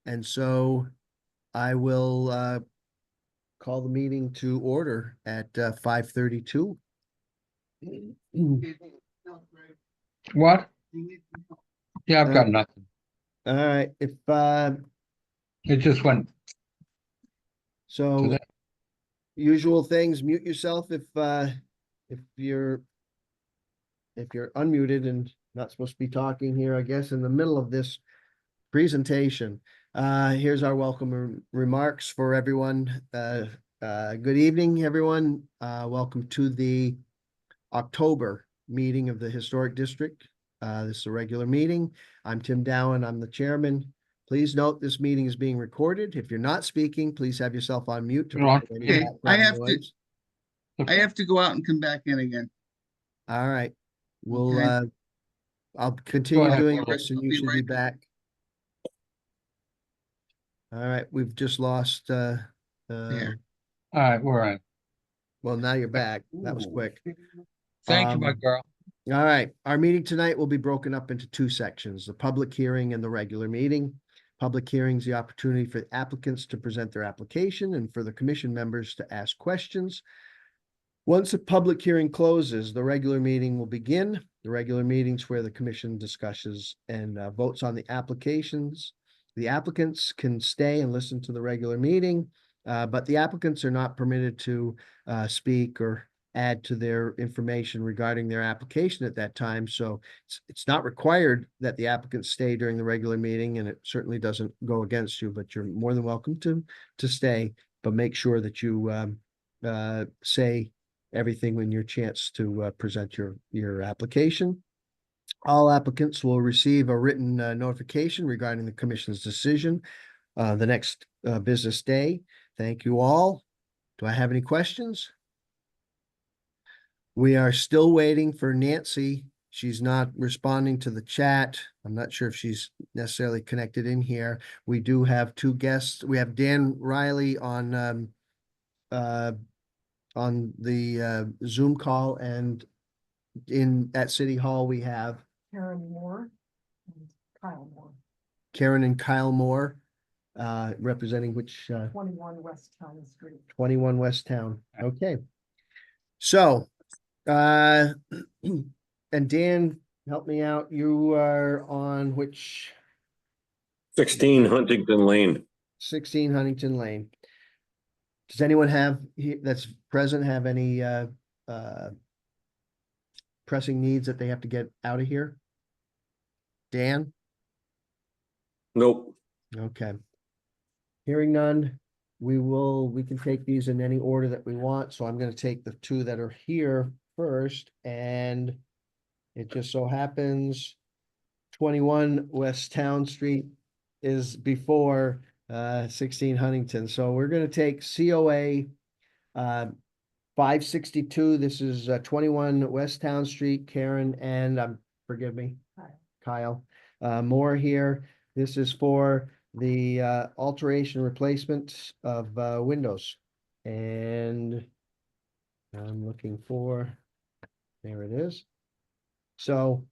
And so I will call the meeting to order at 5:32. What? Yeah, I've got nothing. All right, It just went to so that. usual things, mute yourself if you're unmuted and not supposed to be talking here, I guess, in the middle of this presentation. Here's our welcome remarks for everyone. Good evening, everyone. Welcome to the October meeting of the Historic District. This is a regular meeting. I'm Tim Dowen. I'm the chairman. Please note this meeting is being recorded. If you're not speaking, please have yourself on mute to prevent any Okay, I background have noise. I have to go out and come back in again. All right. We'll Okay. I'll continue ahead, doing Willie. this and I'll you be should be right back. All right, we've just lost there. All right, we're on. well, now you're back. That was Ooh. quick. Thank you, my girl. All right, our meeting tonight will be broken up into two sections, the public hearing and the regular meeting. Public hearings, the opportunity for applicants to present their application and for the commission members to ask questions. Once a public hearing closes, the regular meeting will begin. The regular meetings where the commission discusses and votes on the applications. The applicants can stay and listen to the regular meeting, but the applicants are not permitted to speak or add to their information regarding their application at that time. So it's not required that the applicants stay during the regular meeting, and it certainly doesn't go against you, but you're more than welcome to stay, but make sure that you say everything in your chance to present your application. All applicants will receive a written notification regarding the commission's decision the next business day. Thank you all. Do I have any questions? We are still waiting for Nancy. She's not responding to the chat. I'm not sure if she's necessarily connected in here. We do have two guests. We have Dan Riley on the Zoom call, and at City Hall, we have Karen Moore and Kyle Moore, Karen and Kyle Moore, representing which 21 West Town Street. 21 West Town. Okay. So, and Dan, help me out. You are on which 16 Huntington Lane. 16 Huntington Lane. Does anyone that's present have any pressing needs that they have to get out of here? Dan? Nope. Okay. Hearing none, we can take these in any order that we want. So I'm going to take the two that are here first, and it just so happens 21 West Town Street is before 16 Huntington. So we're going to take COA 562. This is 21 West Town Street, Karen, and forgive me, Kyle Moore here. This is for the alteration replacement of windows. And I'm looking for, there it is. So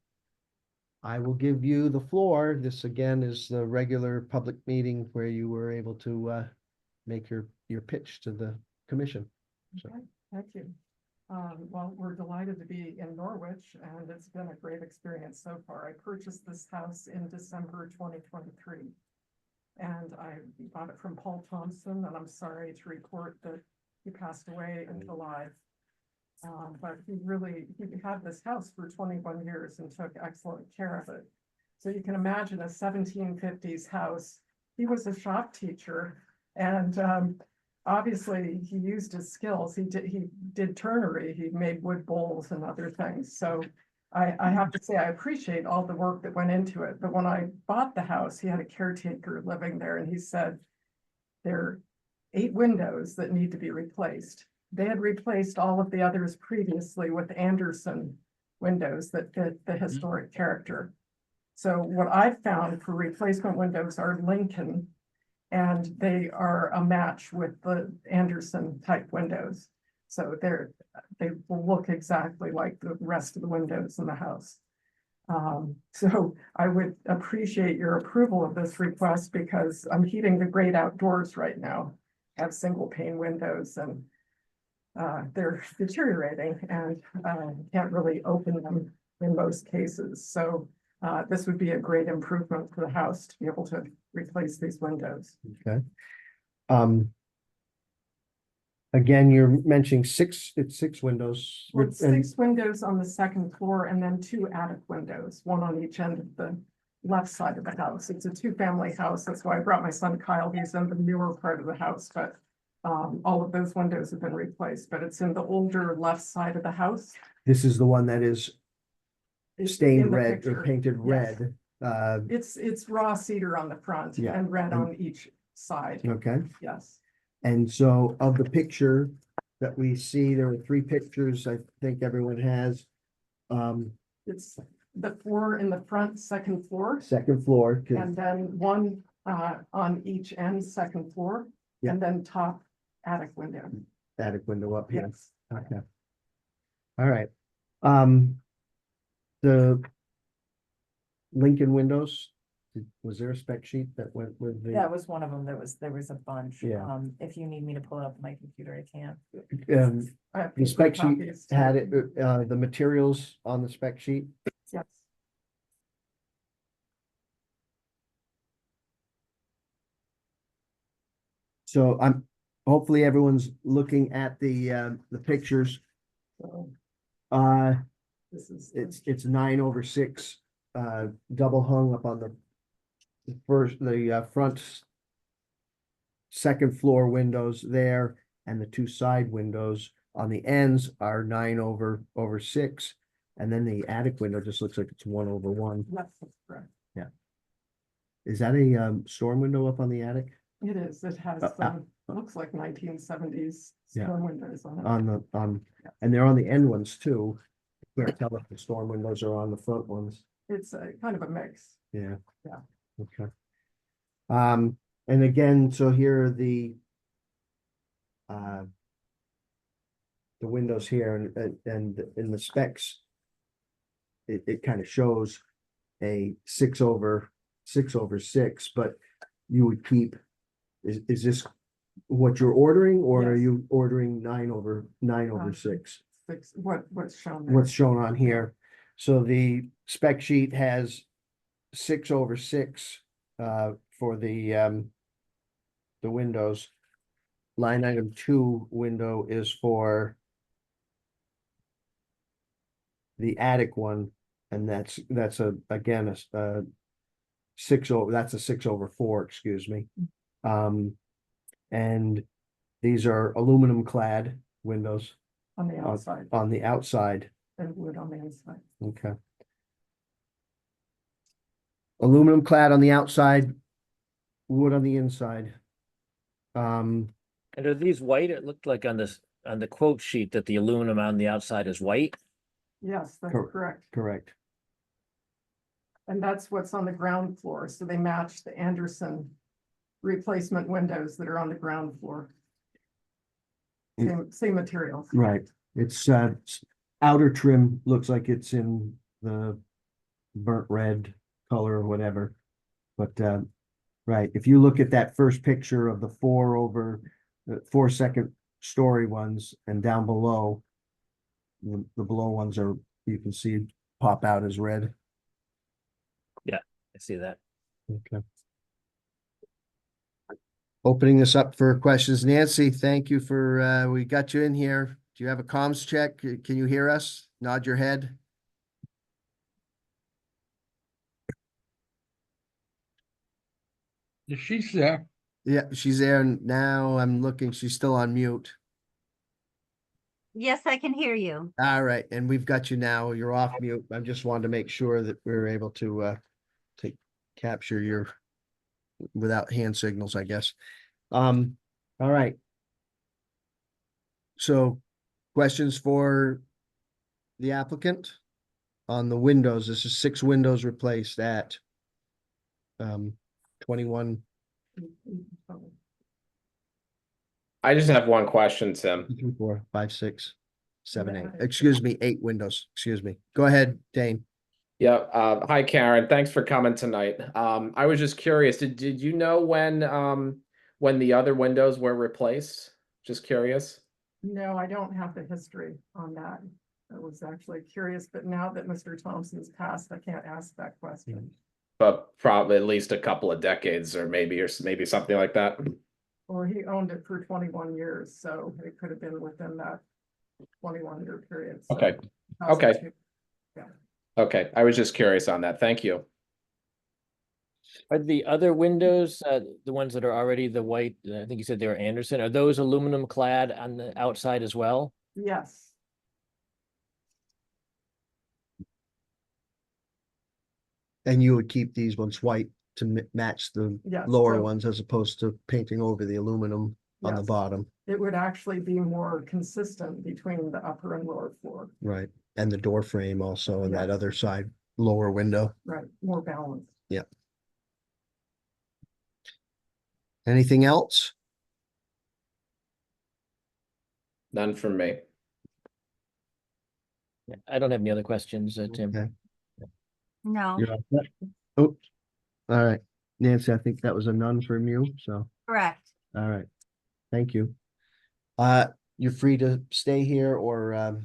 I will give you the floor. This again is the regular public meeting where you were able to make your pitch to the commission. So. Okay, thank you. Well, we're delighted to be in Norwich, and it's been a great experience so far. I purchased this house in December 2023, and I bought it from Paul Thompson, and I'm sorry to report that he passed away in July. But he had this house for 21 years and took excellent care of it. So you can imagine a 1750s house. He was a shop teacher, and obviously he used his skills. He did turnery. He made wood bowls and other things. So I have to say I appreciate all the work that went into it. But when I bought the house, he had a caretaker living there, and he said there are 8 windows that need to be replaced. They had replaced all of the others previously with Anderson windows that fit the historic character. So what I've found for replacement windows are Lincoln, and they are a match with the Anderson type windows. So they will look exactly like the rest of the windows in the house. So I would appreciate your approval of this request because I'm heating the great outdoors right now. Have single pane windows and they're deteriorating and can't really open them in most cases. So this would be a great improvement for the house to be able to replace these windows. Okay. Again, you're mentioning it's six windows. Well, it's and- 6 windows on the second floor and then 2 attic windows, one on each end of the left side of the house. It's a 2-family house. That's why I brought my son Kyle. He's in the newer part of the house, but all of those windows have been replaced, but it's in the older left side of the house. This is the one that is It's stained in the red or picture. painted Yes. red. It's raw cedar on the front Yeah, and red and- on each side. Okay. Yes. And so of the picture that we see, there are 3 pictures I think everyone has. It's the floor in the front, second floor, Second floor, 'cause- and then one on each end, second floor, Yeah. and then top attic window. attic window up here. Yes. Okay. All right. The Lincoln windows, was there a spec sheet that went with the? That was one of them. There was a bunch. Yeah. If you need me to pull it up on my computer, I can. The I have paper spec sheet copies. had it, the materials on the spec sheet? Yes. So hopefully everyone's looking at the pictures. So Uh, this is. it's 9/6, double hung up on the front second floor windows there, and the 2 side windows on the ends are 9/6. And then the attic window just looks like it's 1/1. Yes, that's correct. Is that a storm window up on the attic? It is. It has looks like 1970s Yeah. storm windows on it. And they're on the end ones too. Can't tell if the storm windows are on the front ones. It's a kind of a mix. Yeah. Yeah. Okay. And again, so here are the windows here and in the specs. It kind of shows a 6/6, but you would keep, is this what you're ordering, or are Yes. you ordering 9/6? What's shown there? What's shown on here. So the spec sheet has 6/6 for the windows. Line item 2 window is for the attic one, and that's again a 6/4, excuse me. And these are aluminum clad windows On the outside on the outside. and wood on the inside. Okay. Aluminum clad on the outside, wood on the inside. And are these white? It looked like on the quote sheet that the aluminum on the outside is white. Yes, that's Cor- correct. Correct. And that's what's on the ground floor. So they match the Anderson replacement windows that are on the ground floor. Same materials. Right. It's outer trim looks like it's in the burnt red color or whatever. But right, if you look at that first picture of the 4 second story ones and down below, the below ones are, you can see pop out as red. I see that. Okay. Opening this up for questions. Nancy, thank you for, we got you in here. Do you have a comms check? Can you hear us? Nod your head. She's there. Yeah, she's there now. I'm looking. She's still on mute. Yes, I can hear you. All right, and we've got you now. You're off mute. I just wanted to make sure that we were able to capture your without hand signals, I guess. All right. So questions for the applicant on the windows? This is 6 windows replaced at 21. I just have one question, Tim. 2, 3, 4, 5, 6, 7, 8. Yeah. Excuse me, 8 windows. Excuse me. Go ahead, Dane. Yeah, hi Karen, thanks for coming tonight. I was just curious, did you know when the other windows were replaced? Just curious. No, I don't have the history on that. I was actually curious, but now that Mr. Thompson's passed, I can't ask that question. But probably at least a couple of decades or maybe something like that. Well, he owned it for 21 years, so it could have been within that 21-year period. So Okay. Okay. 2002. Yeah. Okay, I was just curious on that. Thank you. Are the other windows, the ones that are already the white, I think you said they were Anderson, are those aluminum clad on the outside as well? Yes. And you would keep these ones white to match the Yes, lower so- ones as opposed to painting over the aluminum on the Yes. bottom, It would actually be more consistent between the upper and lower floor, right? And the door frame also and that Yes. other side lower window. right? More balanced. Anything else? None from me. Yeah, I don't have any other questions, Tim. Okay. No, You're all set? Oh, all right. Nancy, I think that was a none from you, so, correct. all right. Thank you. You're free to stay here or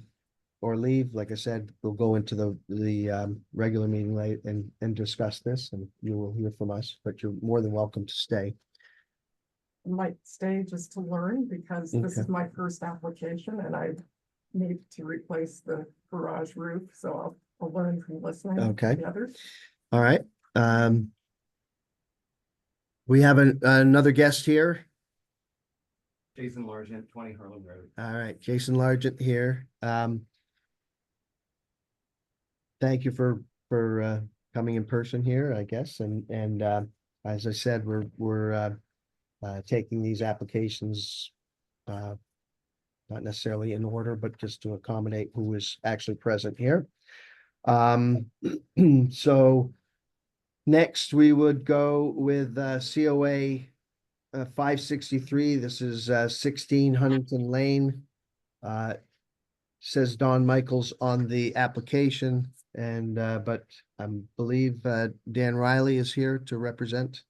leave. Like I said, we'll go into the regular meeting late and discuss this and you will hear from us, but you're more than welcome to stay. I might stay just to learn because this is Okay. my first application and I need to replace the garage roof, so I'll learn from listening Okay. to the others. All right. We have another guest here. Jason Largent, 20 Harlem Road. All right, Jason Largent here. Thank you for coming in person here, I guess, and as I said, we're taking these applications not necessarily in order, but just to accommodate who is actually present here. So next we would go with COA 563. This is 16 Huntington Lane. Says Don Michaels on the application, and but I believe Dan Riley is here to represent.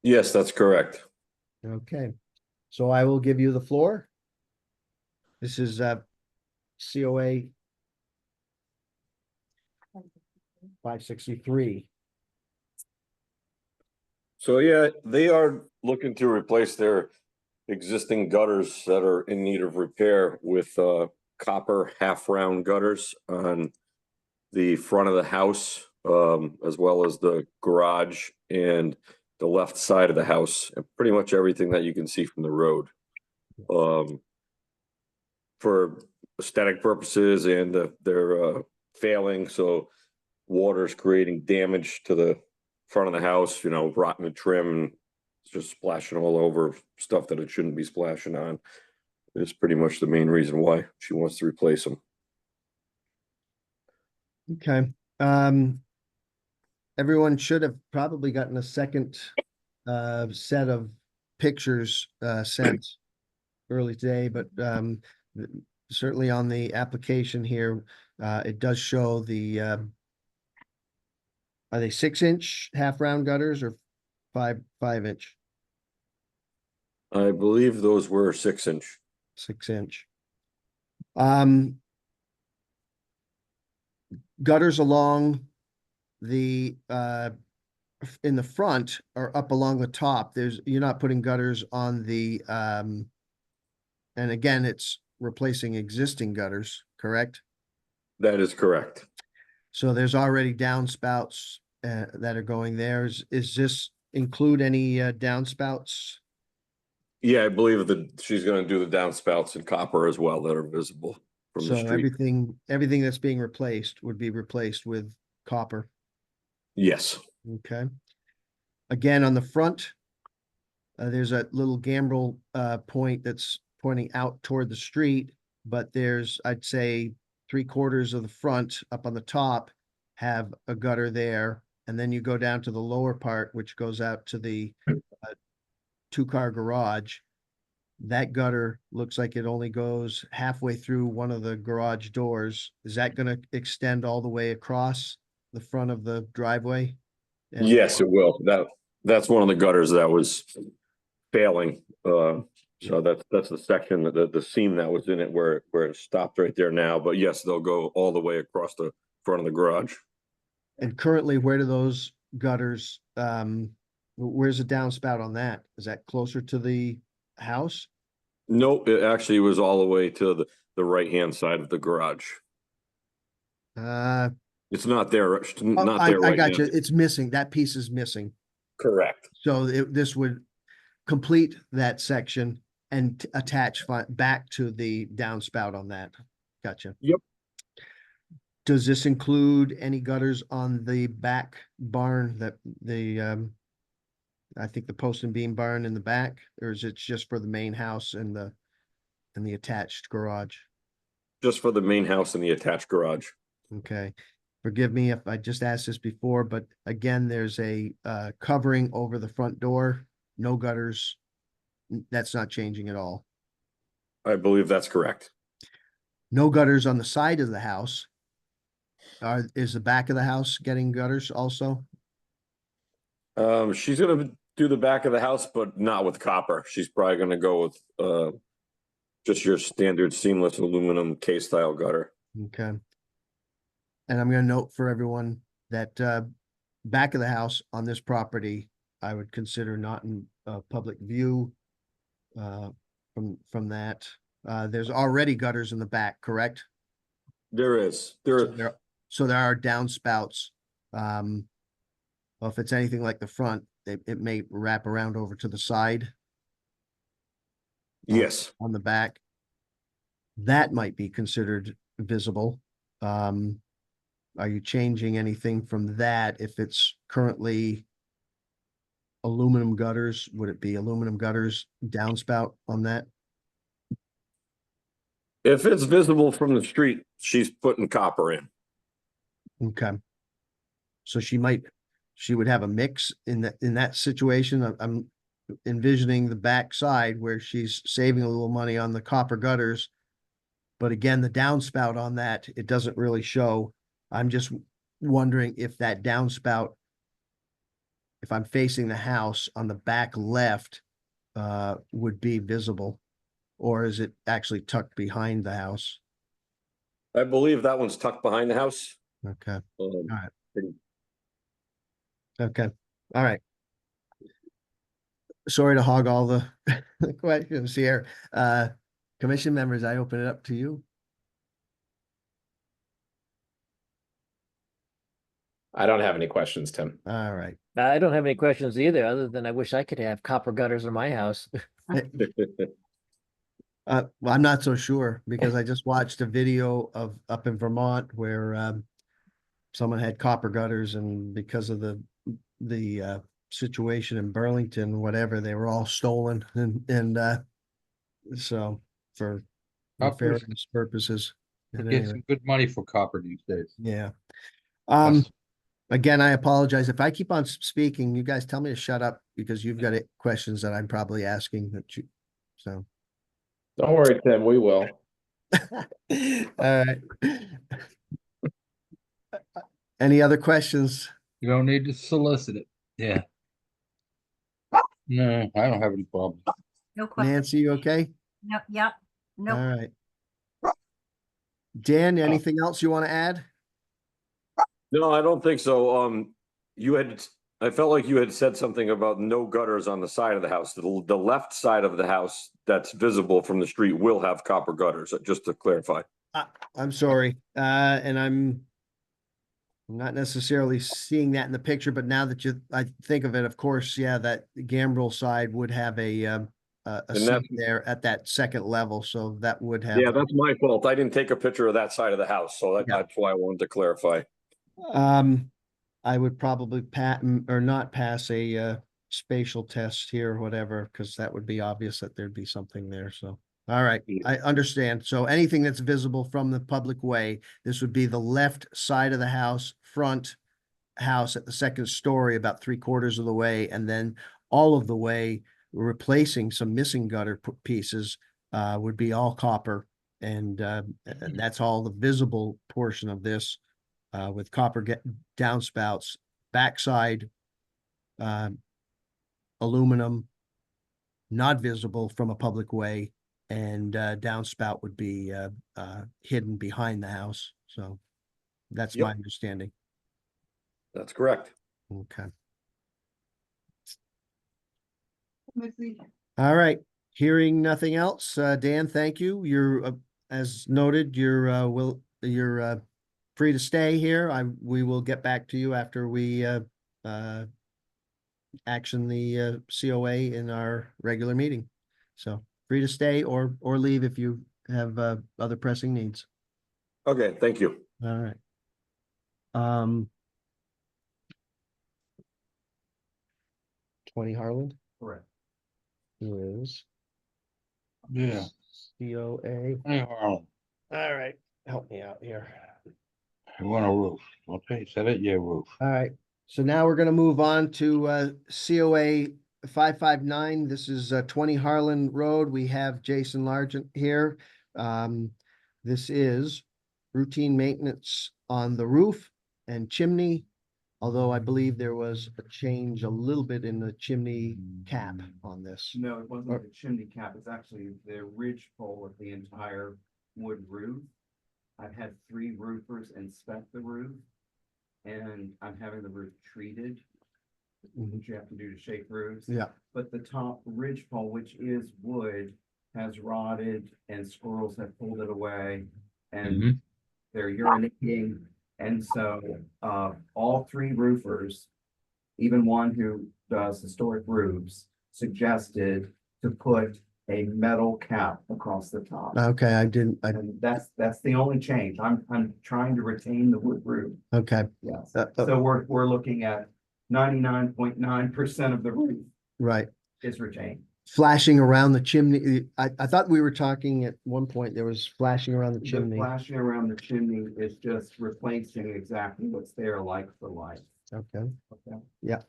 Yes, that's correct. Okay, so I will give you the floor. This is COA 563. So yeah, they are looking to replace their existing gutters that are in need of repair with copper half-round gutters on the front of the house, as well as the garage and the left side of the house, and pretty much everything that you can see from the road. For aesthetic purposes, and they're failing, so water's creating damage to the front of the house, rotting the trim, it's just splashing all over stuff that it shouldn't be splashing on. It's pretty much the main reason why she wants to replace them. Okay. Everyone should have probably gotten a second set of pictures sent early today, but certainly on the application here, it does show the are they 6-inch half-round gutters or 5-inch? I believe those were 6-inch. 6-inch. Gutters along the in the front or up along the top. You're not putting gutters on the and again, it's replacing existing gutters, correct? That is correct. So there's already downspouts that are going there. Is this include any downspouts? Yeah, I believe that she's going to do the downspouts in copper as well that are visible from the So street. everything that's being replaced would be replaced with copper. Yes. Okay. Again, on the front, there's a little gambrel point that's pointing out toward the street, but there's, I'd say, 3/4 of the front up on the top have a gutter there. And then you go down to the lower part, which goes out to the 2-car garage. That gutter looks like it only goes halfway through one of the garage doors. Is that going to extend all the way across the front of the driveway? And- Yes, it will. That's one of the gutters that was failing. So that's the section, the seam that was in it where it stopped right there now. But yes, they'll go all the way across the front of the garage. And currently, where do those gutters, where's the downspout on that? Is that closer to the house? Nope, it actually was all the way to the right-hand side of the garage. Uh, It's not there, not I there right got now. you. It's missing. That piece is missing. Correct. So this would complete that section and attach back to the downspout on that. Gotcha. Yep. Does this include any gutters on the back barn that I think the post and beam barn in the back, or is it just for the main house and the attached garage? Just for the main house and the attached garage. Okay. Forgive me if I just asked this before, but again, there's a covering over the front door, no gutters. That's not changing at all. I believe that's correct. No gutters on the side of the house. Is the back of the house getting gutters also? She's gonna do the back of the house, but not with copper. She's probably gonna go with just your standard seamless aluminum K-style gutter. Okay. And I'm gonna note for everyone that back of the house on this property, I would consider not in public view from that. There's already gutters in the back, correct? There is. So there are downspouts. Well, if it's anything like the front, it may wrap around over to the side. Yes. On the back. That might be considered visible. Are you changing anything from that? If it's currently aluminum gutters, would it be aluminum gutters downspout on that? If it's visible from the street, she's putting copper in. Okay. So she would have a mix in that situation. I'm envisioning the back side where she's saving a little money on the copper gutters. But again, the downspout on that, it doesn't really show. I'm just wondering if that downspout, if I'm facing the house on the back left, would be visible, or is it actually tucked behind the house? I believe that one's tucked behind the house. Okay. All right. Okay. All right. Sorry to hog all the questions here. Commission members, I open it up to you. I don't have any questions, Tim. All right. I don't have any questions either, other than I wish I could have copper gutters in my house. Well, I'm not so sure because I just watched a video of up in Vermont where someone had copper gutters, and because of the situation in Burlington, whatever, they were all stolen, and so for Copper's- nefarious purposes. You And get anyway, some good money for copper these days. yeah. Plus- Again, I apologize if I keep on speaking. You guys tell me to shut up because you've got questions that I'm probably asking that you. So. Don't worry, Tim, we will. All right. Any other questions? You don't need to solicit it. Yeah. No, I don't have any problem. No question. Nancy, you okay? No, yeah, All no, right. Dan, anything else you want to add? No, I don't think so. I felt like you had said something about no gutters on the side of the house. The left side of the house that's visible from the street will have copper gutters, just to clarify. I'm sorry. And I'm not necessarily seeing that in the picture, but now that I think of it, of course, yeah, that Gambrel side would have a seam there at that second level. So that would have. Yeah, that's my fault. I didn't take a picture of that side of the house. So that's why I wanted to clarify. I would probably not pass a spatial test here or whatever, because that would be obvious that there'd be something there. So, all right, I understand. So anything that's visible from the public way, this would be the left side of the house, front house at the second story, about 3/4 of the way, and then all of the way, replacing some missing gutter pieces would be all copper, and that's all the visible portion of this. with copper downspouts, backside aluminum, not visible from a public way, and downspout would be hidden behind the house. So that's my Yep. understanding. That's correct. Okay. All right. Hearing nothing else, Dan, thank you. You're, as noted, you're free to stay here. We will get back to you after we action the COA in our regular meeting. So free to stay or leave if you have other pressing needs. Okay, thank you. All right. 20 Harland Correct. is Yeah. COA. Hey, Harlan, All right, help me out here. you want a roof? Okay, set it, yeah, roof. All right, so now we're gonna move on to COA 559. This is 20 Harlan Road. We have Jason Largent here. This is routine maintenance on the roof and chimney. Although I believe there was a change a little bit in the chimney cap on this. No, it wasn't the chimney cap. It's actually the ridge pole of the entire wood roof. I've had 3 roofers inspect the roof. And I'm having the roof treated, which you have to do to shake roofs. Yeah, But the top ridge pole, which is wood, has rotted and squirrels have pulled it away. And Mhm. they're urinating. And so, all 3 roofers, even one who does historic roofs, suggested to put a metal cap across the top. okay, I didn't, And that's the only change. I'm trying to retain the wood roof. okay, Yes. Uh, So we're looking at 99.9% of the roof right. is retained. Flashing around the chimney. I thought we were talking at one point, there was flashing around the The chimney. flashing around the chimney is just replacing exactly what's there like for like. Okay, Okay. yeah.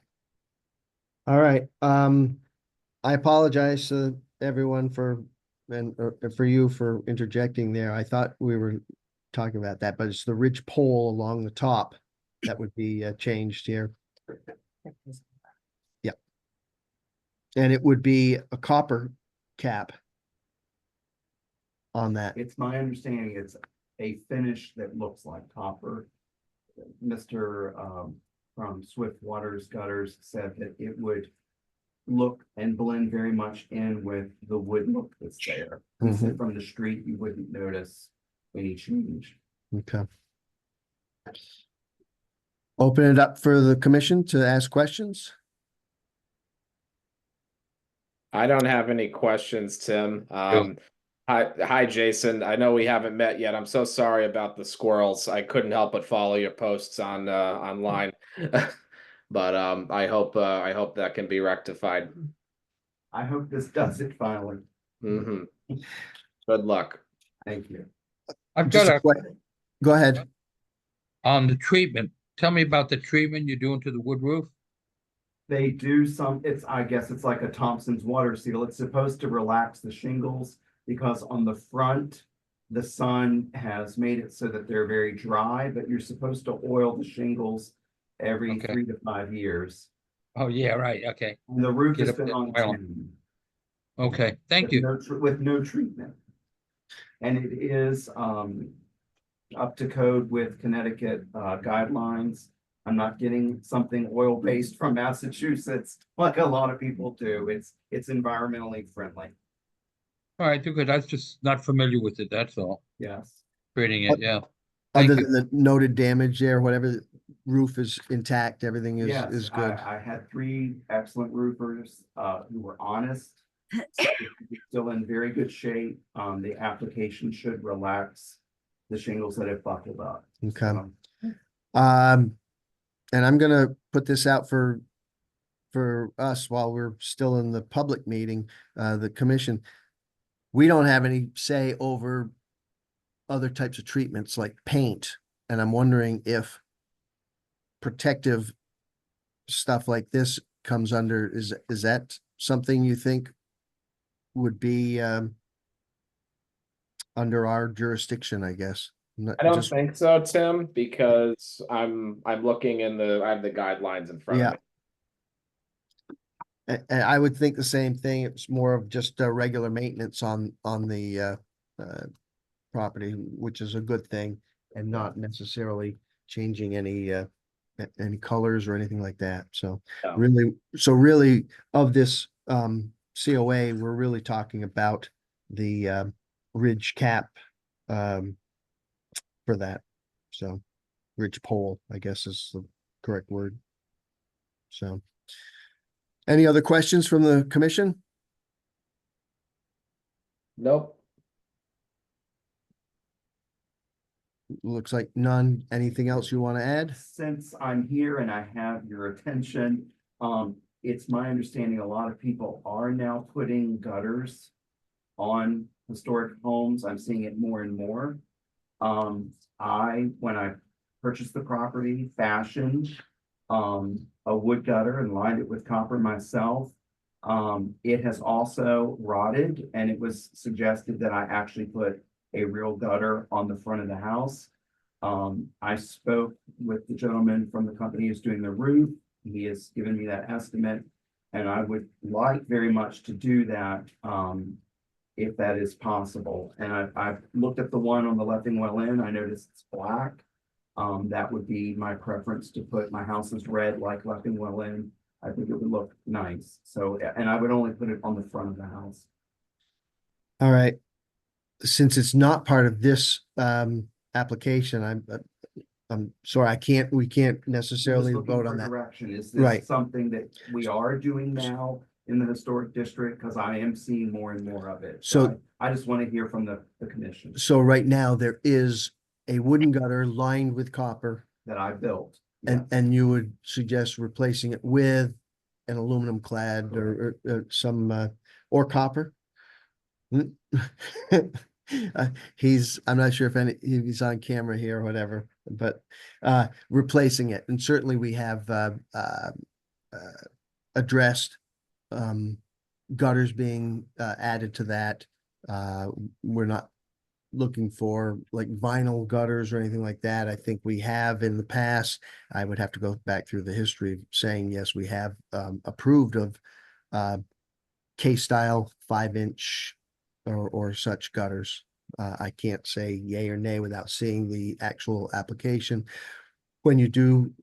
All right, I apologize to everyone for you for interjecting there. I thought we were talking about that, but it's the ridge pole along the top that would be changed here. And it would be a copper cap on that. It's my understanding it's a finish that looks like copper. Mr. From Swift Waters Gutters said that it would look and blend very much in with the wood look that's there. He said from the street, you wouldn't notice any change. Okay. Open it up for the commission to ask questions. I don't have any questions, Tim. Hi, Jason. I know we haven't met yet. I'm so sorry about the squirrels. I couldn't help but follow your posts on online. But I hope that can be rectified. I hope this does it finally. Good luck. Thank you. I've Just got Go ahead. on the treatment. Tell me about the treatment you're doing to the wood roof. They do I guess it's like a Thompson's water seal. It's supposed to relax the shingles because on the front, the sun has made it so that they're very dry, but you're supposed to oil the shingles every 3 to 5 years. Oh, yeah, right, okay. And the roof Get has up been there, on oil 10. Okay, thank you. With no treatment. And it is up to code with Connecticut guidelines. I'm not getting something oil-based from Massachusetts like a lot of people do. It's environmentally friendly. All right, good. I was just not familiar with it, that's all. Yes. Creating it, yeah. Thank Other you. than the noted damage there, whatever, the roof is intact, everything is Yes, good. I had 3 excellent roofers who were honest. It's still in very good shape. The application should relax the shingles that have buckled up. Okay. So, And I'm gonna put this out for us while we're still in the public meeting, the commission. We don't have any say over other types of treatments like paint, and I'm wondering if protective stuff like this comes under, is that something you think would be under our jurisdiction, I guess? Not I don't just- think so, Tim, because I'm looking I have the guidelines in front of me. And I would think the same thing. It's more of just regular maintenance on the property, which is a good thing, and not necessarily changing any colors or anything like that. So Yeah. really of this COA, we're really talking about the ridge cap for that. So ridge pole, I guess is the correct word. So any other questions from the commission? Nope. Looks like none. Anything else you want to add? Since I'm here and I have your attention, it's my understanding a lot of people are now putting gutters on historic homes. I'm seeing it more and more. When I purchased the property, fashioned a wood gutter and lined it with copper myself. It has also rotted, and it was suggested that I actually put a real gutter on the front of the house. I spoke with the gentleman from the company who's doing the roof. He has given me that estimate, and I would like very much to do that, if that is possible. And I've looked at the one on the Leffingwell Inn. I noticed it's black. That would be my preference to put. My house is red like Leffingwell Inn. I think it would look nice. So, and I would only put it on the front of the house. All right. Since it's not part of this application, I'm sorry, we can't I'm just necessarily looking vote for on that. direction. Is Right. this something that we are doing now in the historic district? Because I am seeing more and more of it. So- I just want to hear from the commission So right now there is a wooden gutter lined with copper, that I built. and you would suggest replacing it with an aluminum clad or some or copper? Hmm? I'm not sure if he's on camera here or whatever, but replacing it. And certainly we have addressed gutters being added to that. We're not looking for like vinyl gutters or anything like that. I think we have in the past. I would have to go back through the history of saying, yes, we have approved of K-style 5-inch or such gutters. I can't say yay or nay without seeing the actual application. When you do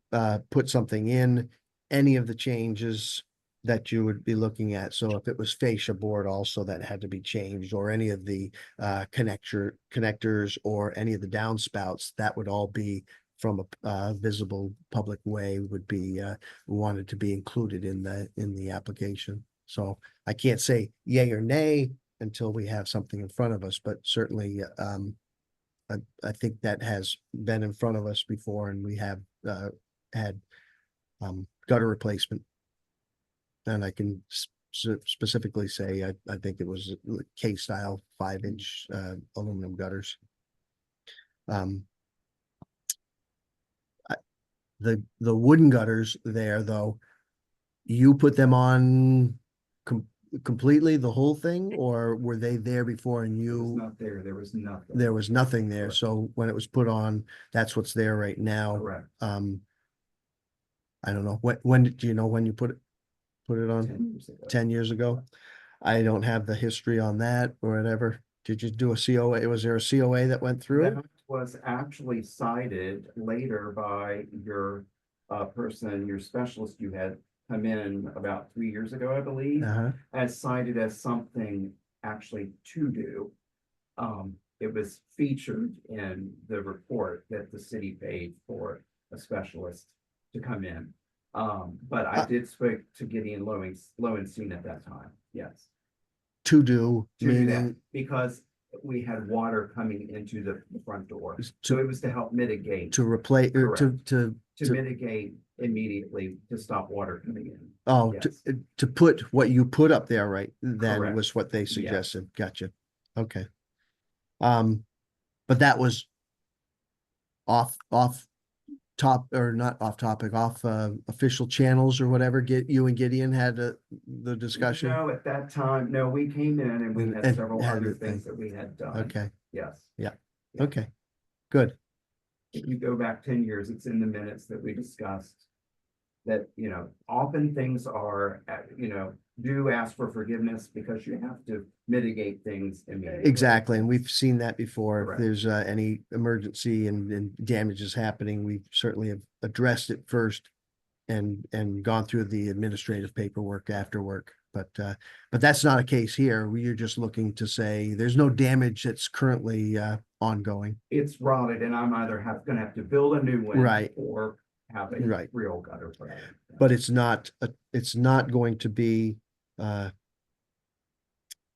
put something in, any of the changes that you would be looking at. So if it was fascia board also that had to be changed, or any of the connectors or any of the downspouts, that would all be from a visible public way, would be wanted to be included in the application. So I can't say yay or nay until we have something in front of us, but certainly I think that has been in front of us before, and we have had gutter replacement. And I can specifically say I think it was K-style 5-inch aluminum gutters. The wooden gutters there, though, you put them on completely the whole thing, or were they there before and It was you? not there. There was nothing. There was nothing there. Correct. So when it was put on, that's what's there right now. Correct. I don't know. When do you know when you put it on? 10 years ago. 10 years ago. I don't have the history on that or whatever. Did you do a COA? Was there a COA that went through? That was actually cited later by your person, your specialist you had come in about 3 years ago, I believe, as cited as something actually to do. It was featured in the report that the city paid for a specialist to come in. But I did speak to Gideon Lowenstein at that time, yes. To do, To do that, meaning because we had water coming into the front door. So it was to help mitigate, to replace or Correct. to mitigate immediately, to stop water coming in. oh Yes. to put what you put up there, right? Then Correct. was what they suggested. Gotcha. Okay. But that was off top, or not off topic, off official channels or whatever. You and Gideon had the discussion. No, at that time, no, we came in and we had And several had other the thing. things that we had done. Okay. Yes. Yeah. Yeah. Okay. good. If you go back 10 years, it's in the minutes that we discussed. That, often things are, do ask for forgiveness because you have to mitigate things immediately. Exactly, and we've seen that before. If Correct. there's any emergency and damage is happening, we certainly have addressed it first and gone through the administrative paperwork after work. But that's not a case here. We're just looking to say there's no damage that's currently ongoing. It's rotted and I'm either gonna have to build a new one. Right. Or have a Right. real gutter put in. But it's not going to be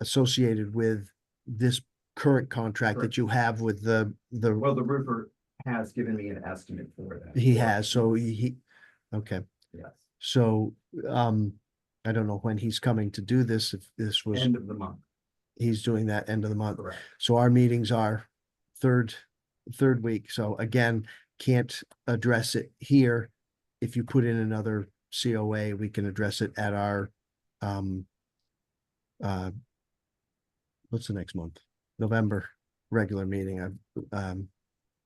associated with this current contract that Correct. you have with the Well, the roofer has given me an estimate for that. he has, so okay. Yes, So I don't know when he's coming to do this, if this was, end of the month, he's doing that end of the month. correct. So our meetings are third week. So again, can't address it here. If you put in another COA, we can address it at our what's the next month? November regular meeting.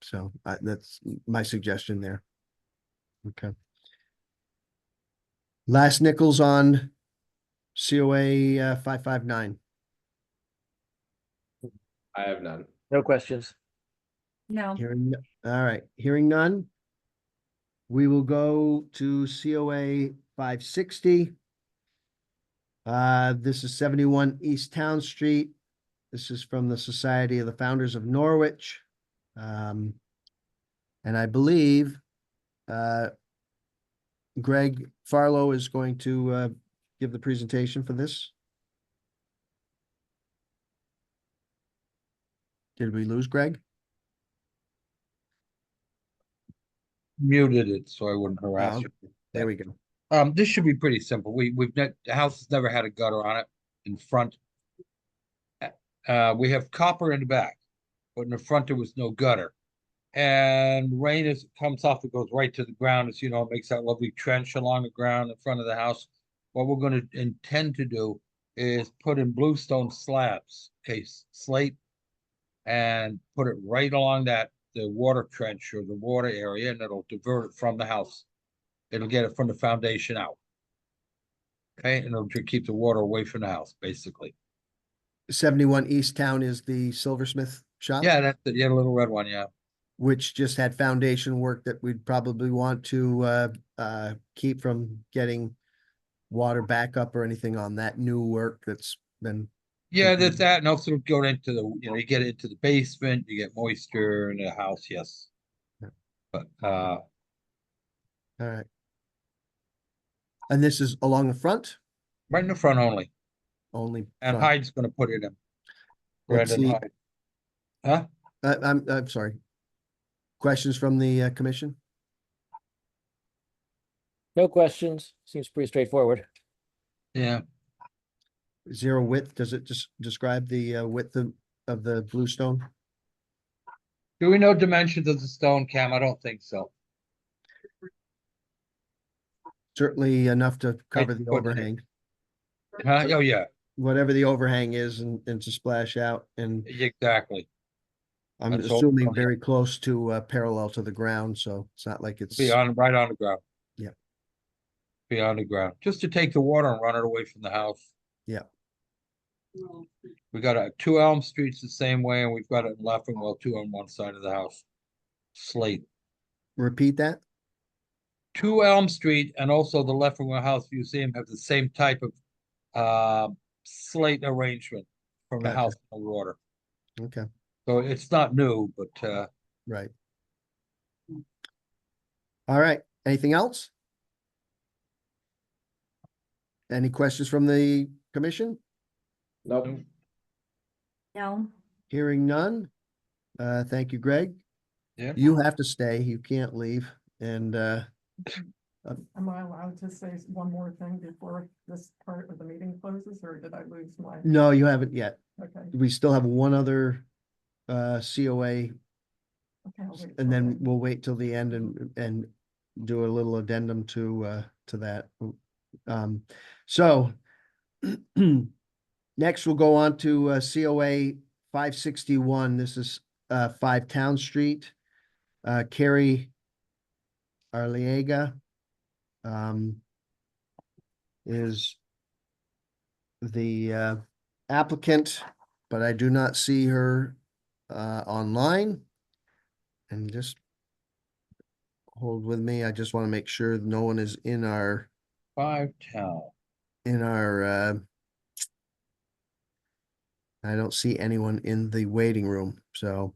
So that's my suggestion there. Okay. Last nickels on COA 559. I have none. No questions. No, All right, hearing none. We will go to COA 560. This is 71 East Town Street. This is from the Society of the Founders of Norwich. And I believe Greg Farlow is going to give the presentation for this. Did we lose Greg? Muted it so I wouldn't harass Oh, you. There we go. This should be pretty simple. The house has never had a gutter on it in front. We have copper in the back, but in the front there was no gutter. And rain as it comes off, it goes right to the ground. As you know, it makes that lovely trench along the ground in front of the house. What we're going to intend to do is put in bluestone slabs, okay, slate, and put it right along the water trench or the water area, and it'll divert it from the house. It'll get it from the foundation out. Okay, and it'll keep the water away from the house, basically. 71 East Town is the silversmith shop? Yeah, that's the little red one, yeah. Which just had foundation work that we'd probably want to keep from getting water backup or anything on that new work that's been. Yeah, there's that, and also go into you get into the basement, you get moisture in the house, yes. Yeah. But All right. And this is along the front right in the front only, only? and front. Hyde's gonna put it in. Let's Brandon see. Hyde. Huh? I'm sorry. Questions from the commission? No questions. Seems pretty straightforward. Yeah, Zero width, does it just describe the width of the bluestone? do we know dimensions of the stone, Cam? I don't think so. Certainly enough to cover the put it in. overhang, Huh? Oh, yeah, whatever the overhang is and to splash out. And exactly. I'm That's all assuming from- very close to parallel to the ground, so it's not like it's. Right on the ground. Yep. Be on the ground, just to take the water and run it away from the house. Yeah. We got 2 Elm Streets the same way, and we've got it in Leffingwell, 2 on one side of the house. Slate. Repeat that? 2 Elm Street and also the Leffingwell House Museum have the same type of slate arrangement from the Gotcha. house on the water. Okay, So it's not new, but right. All right, anything else? Any questions from the commission? Nope. no, Hearing none. Thank you, Greg. yeah. You have to stay. You can't leave. And Am I allowed to say one more thing before this part of the meeting closes, or did I lose my? no, you haven't yet. Okay, We still have one other COA, okay, I'll wait and till then we'll wait till the end and do a little addendum to that. So next we'll go on to COA 561. This is 5 Town Street. Carrie Arliega is the applicant, but I do not see her online. And just hold with me. I just want to make sure no one is in our 5 town. I don't see anyone in the waiting room, so,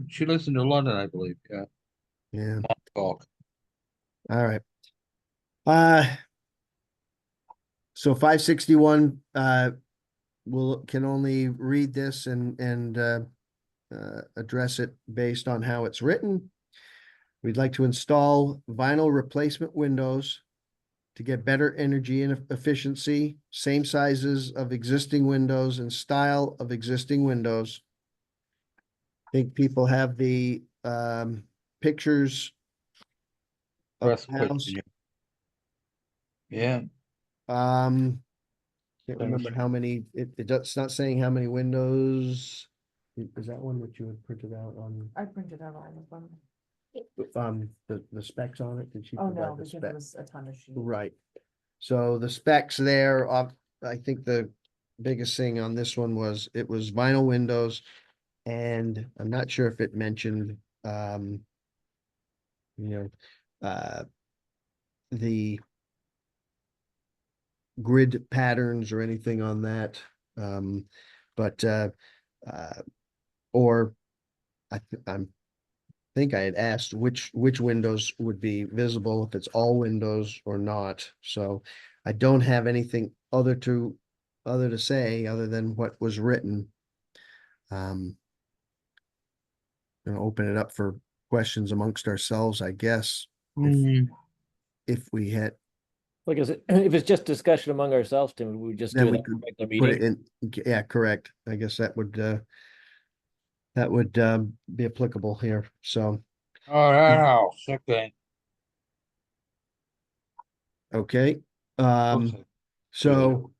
She lives in New London, I believe, yeah. yeah, Talk. all right. So 561, can only read this and address it based on how it's written. We'd like to install vinyl replacement windows to get better energy and efficiency, same sizes of existing windows and style of existing windows. I think people have the pictures of Press the house. question. Yeah, Can't Let me remember see. how many, it's not saying how many windows. Is that one that you had printed out on, I printed out all of them. the specs on it? Did she Oh, provide no, the because spec? there was a ton of sheets. Right. So the specs there, I think the biggest thing on this one was it was vinyl windows. And I'm not sure if it mentioned, the grid patterns or anything on that. But, or I'm think I had asked which windows would be visible, if it's all windows or not. So I don't have anything other to say other than what was written. Gonna open it up for questions amongst ourselves, I guess, if we had, Like, if it's just discussion among ourselves, Tim, we just then do we that could regular put it meeting. in. Yeah, correct. I guess that would be applicable here. So, Oh, that house, okay. okay. Looks like- So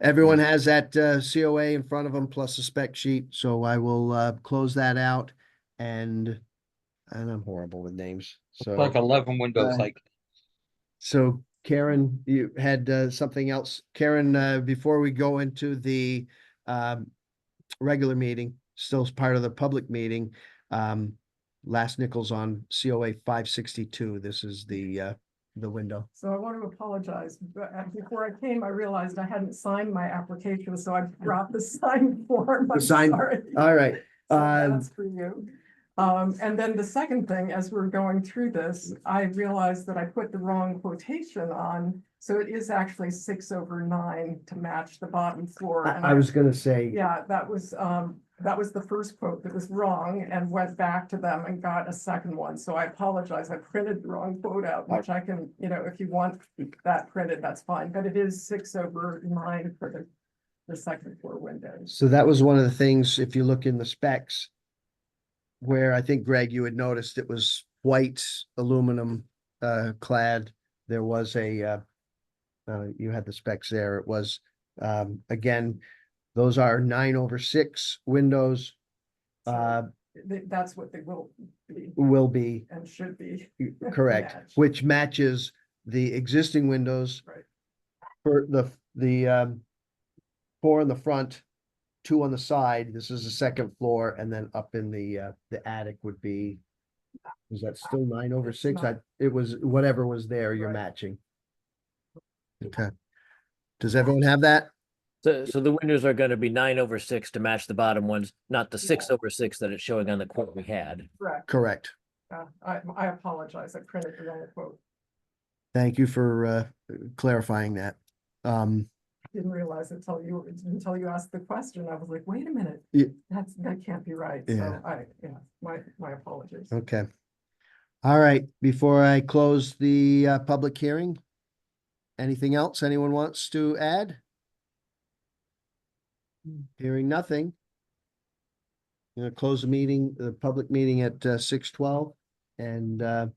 everyone has that COA in front of them plus a spec sheet, so I will close that out. And I'm horrible with names, Looks like so 11 windows, uh, like, so Karen, you had something else. Karen, before we go into the regular meeting, still as part of the public meeting, last nickels on COA 562. This is the window. So I want to apologize, but before I came, I realized I hadn't signed my application, so I brought the signed form. I'm Sign- sorry. All right. So that's for you. And then the second thing, as we're going through this, I realized that I put the wrong quotation on. So it is actually 6/9 to match the bottom floor. And I was gonna say, yeah, that was the first quote that was wrong and went back to them and got a second one. So I apologize. I printed the wrong quote out, which I can, if you want that printed, that's fine. But it is 6/9 for the second floor windows. so that was one of the things, if you look in the specs, where I think, Greg, you had noticed it was white aluminum clad. There was you had the specs there. It was, again, those are 9/6 windows. That's what they will be And and should be. correct, matched. which matches the existing windows. Right. For the 4 in the front, 2 on the side. This is the second floor, and then up in the attic would be, is that still 9/6? It was whatever was there, you're Right. matching. Okay. Does everyone have that? So the windows are gonna be 9/6 to match the bottom ones, not the 6/6 that it's showing on the quote we had. Correct. Correct. I apologize. I printed the wrong quote. Thank you for clarifying that. Didn't realize until you asked the question. I was like, wait a minute, Yeah. that can't be right. Yeah. So my apologies. Okay. All right, before I close the public hearing, anything else anyone wants to add? Hearing nothing. I'm gonna close the public meeting at 6:12, and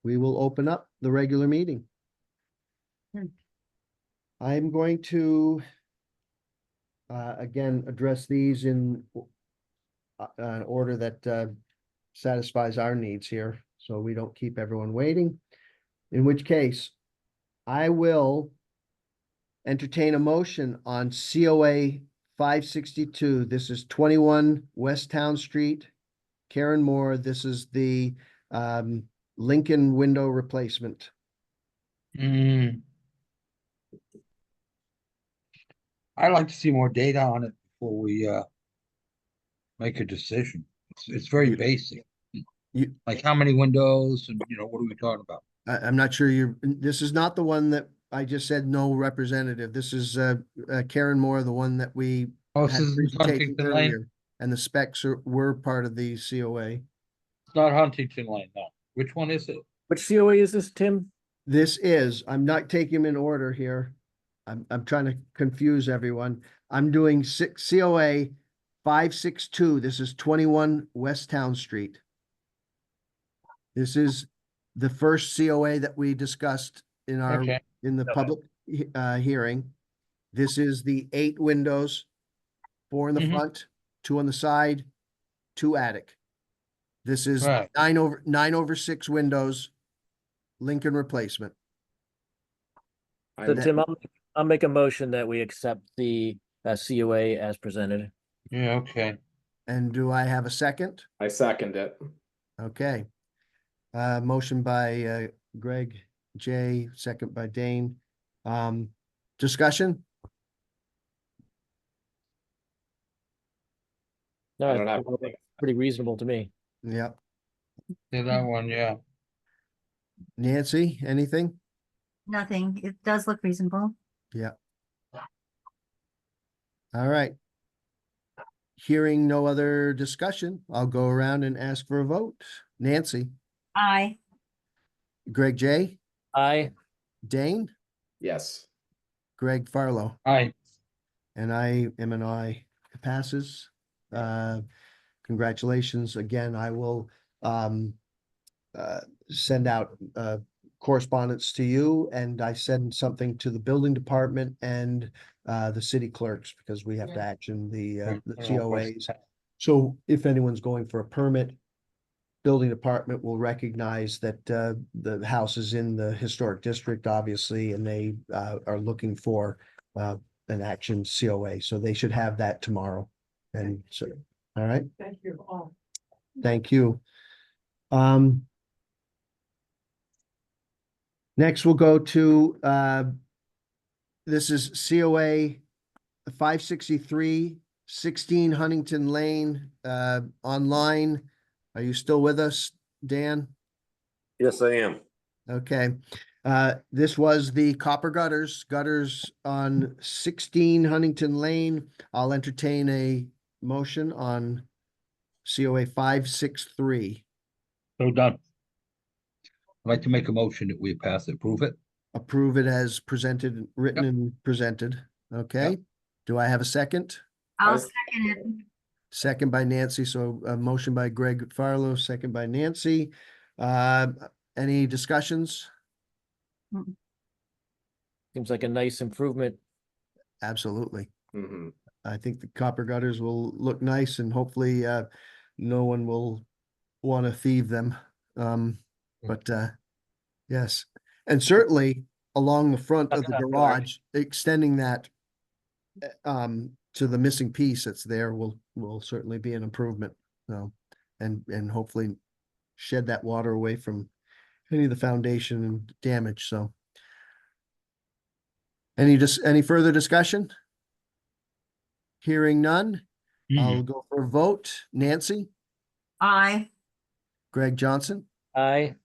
we will open up the regular meeting. I'm going to again address these in order that satisfies our needs here, so we don't keep everyone waiting. In which case, I will entertain a motion on COA 562. This is 21 West Town Street, Karen Moore. This is the Lincoln window replacement. Mm. I'd like to see more data on it before we make a decision. It's very You- basic. you- Like how many windows and, what are we talking about? I'm not sure this is not the one that I just said no representative. This is Karen Moore, the one that we Oh, had this is presentation Huntington Lane? earlier. And the specs were part of the COA. It's not Huntington Lane, no. Which one is it? Which COA is this, Tim? I'm not taking them in order here. I'm trying to confuse everyone. I'm doing COA 562. This is 21 West Town Street. This is the first COA that we discussed in our, Okay. in the Okay. public hearing. This is the 8 windows, 4 in the Mhm. front, 2 on the side, 2 attic. This is Right. 9/6 windows, Lincoln replacement. So I- Tim, I'll make a motion that we accept the COA as presented. Yeah, okay. And do I have a second? I second it. Okay. Motion by Greg J, second by Dane. Discussion? No, I don't have it's pretty reasonable to me. Yep. Yeah, that one, yeah. Nancy, anything? Nothing. It does look reasonable. All right. Hearing no other discussion, I'll go around and ask for a vote. Nancy, Aye. Greg J, Aye. Dane, Yes. Greg Farlow, Aye. and I am an aye. It passes. Congratulations again. I will send out correspondence to you, and I send something to the building department and the city clerks, because we have to action the Right. COAs. So if anyone's going for a permit, building department will recognize that the house is in the historic district, obviously, and they are looking for an action COA. So they should have that tomorrow. And so, all right, Thank you all. thank you. Next, we'll go to this is COA 563, 16 Huntington Lane, online. Are you still with us, Dan? Yes, I am. Okay. This was the copper gutters on 16 Huntington Lane. I'll entertain a motion on COA 563. So done. I'd like to make a motion that we pass it, approve it. Approve it as presented, written and presented. Okay. Yep. Do I have a second? I'll Aye. second it. Second by Nancy. So a motion by Greg Farlow, second by Nancy. Any discussions? Seems like a nice improvement. Absolutely. Mhm. I think the copper gutters will look nice, and hopefully no one will want to thieve them. But yes, and certainly along the front of the garage, extending that to the missing piece that's there will certainly be an improvement. So, and hopefully shed that water away from any of the foundation and damage. So any further discussion? Hearing none, I'll go for a vote. Nancy, Aye. Greg Johnson, Aye.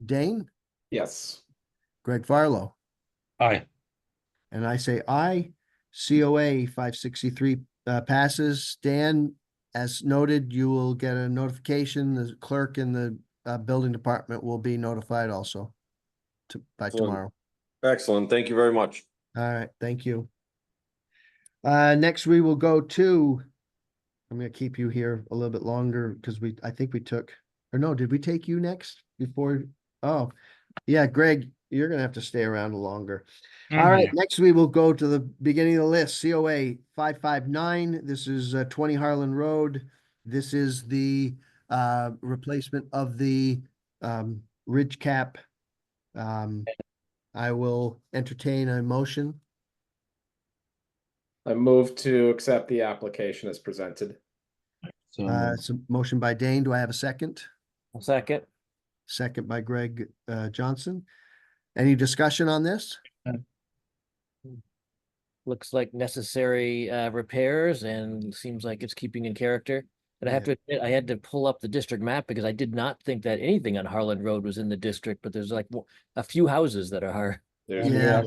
Dane, Yes. Greg Farlow, Aye. and I say aye. COA 563 passes. Dan, as noted, you will get a notification. The clerk in the building department will be notified also by Excellent. tomorrow. Excellent. Thank you very much. All right, thank you. Next we will go to, I'm gonna keep you here a little bit longer because I think we took, or no, did we take you next before? Oh, yeah, Greg, you're gonna have to stay around longer. All right, next we will go to the beginning of the list, COA 559. This is 20 Harlan Road. This is the replacement of the ridge cap. I will entertain a motion. I move to accept the application as presented. So It's a motion by Dane. Do I have a second? A second. Second by Greg Johnson. Any discussion on this? Looks like necessary repairs and seems like it's keeping in character. And I have to admit, I had to pull up the district map because I did not think that anything on Harlan Road was in the district, but there's like a few houses that are. There's Yeah.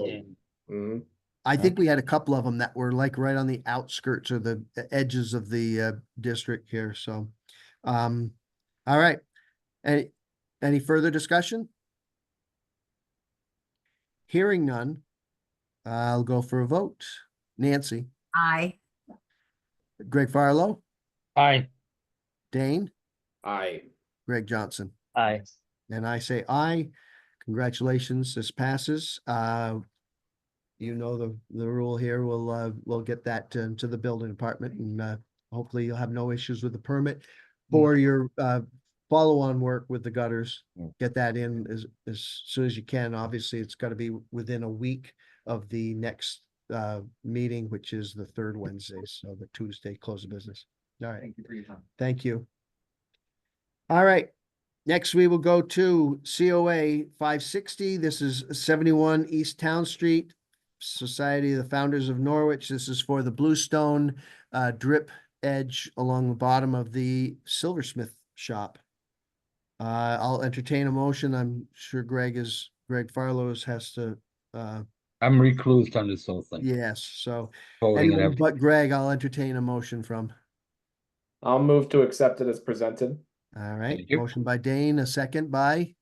Mhm. I think we had a couple of them that were like right on the outskirts or the edges of the district here, so. All right. Any further discussion? Hearing none, I'll go for a vote. Nancy, Aye. Greg Farlow, aye. Dane, Aye. Greg Johnson, Aye. and I say aye. Congratulations, this passes. You know the rule here. We'll get that to the building department and hopefully you'll have no issues with the permit for your follow-on work with the gutters. Get that in as soon as you can. Obviously, it's got to be within a week of the next meeting, which is the third Wednesday, so the Tuesday close of business. All right. Thank you for your time. Thank you. All right. Next, we will go to COA 560. This is 71 East Town Street, Society of the Founders of Norwich. This is for the bluestone drip edge along the bottom of the silversmith shop. I'll entertain a motion. I'm sure Greg Farlow's has to, I'm reclused on this whole thing. yes, so Voting and anyone everything. but Greg, I'll entertain a motion from. I'll move to accept it as presented. All right, Thank you. motion by Dane, a second by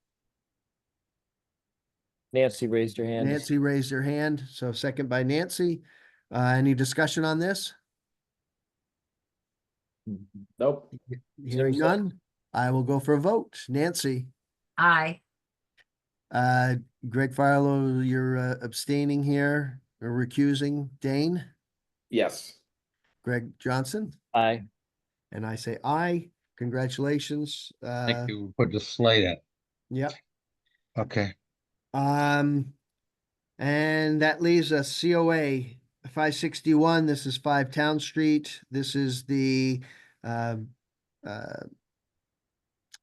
Nancy raised her hand. Nancy raised her hand, so second by Nancy. Any discussion on this? Nope. Hearing so. none, I will go for a vote. Nancy, Aye. Greg Farlow, you're abstaining here or recusing. Dane, Yes. Greg Johnson, Aye. and I say aye. Congratulations. Thank you. Put the slate in. Yep. Okay. And that leaves us COA 561. This is 5 Town Street. This is the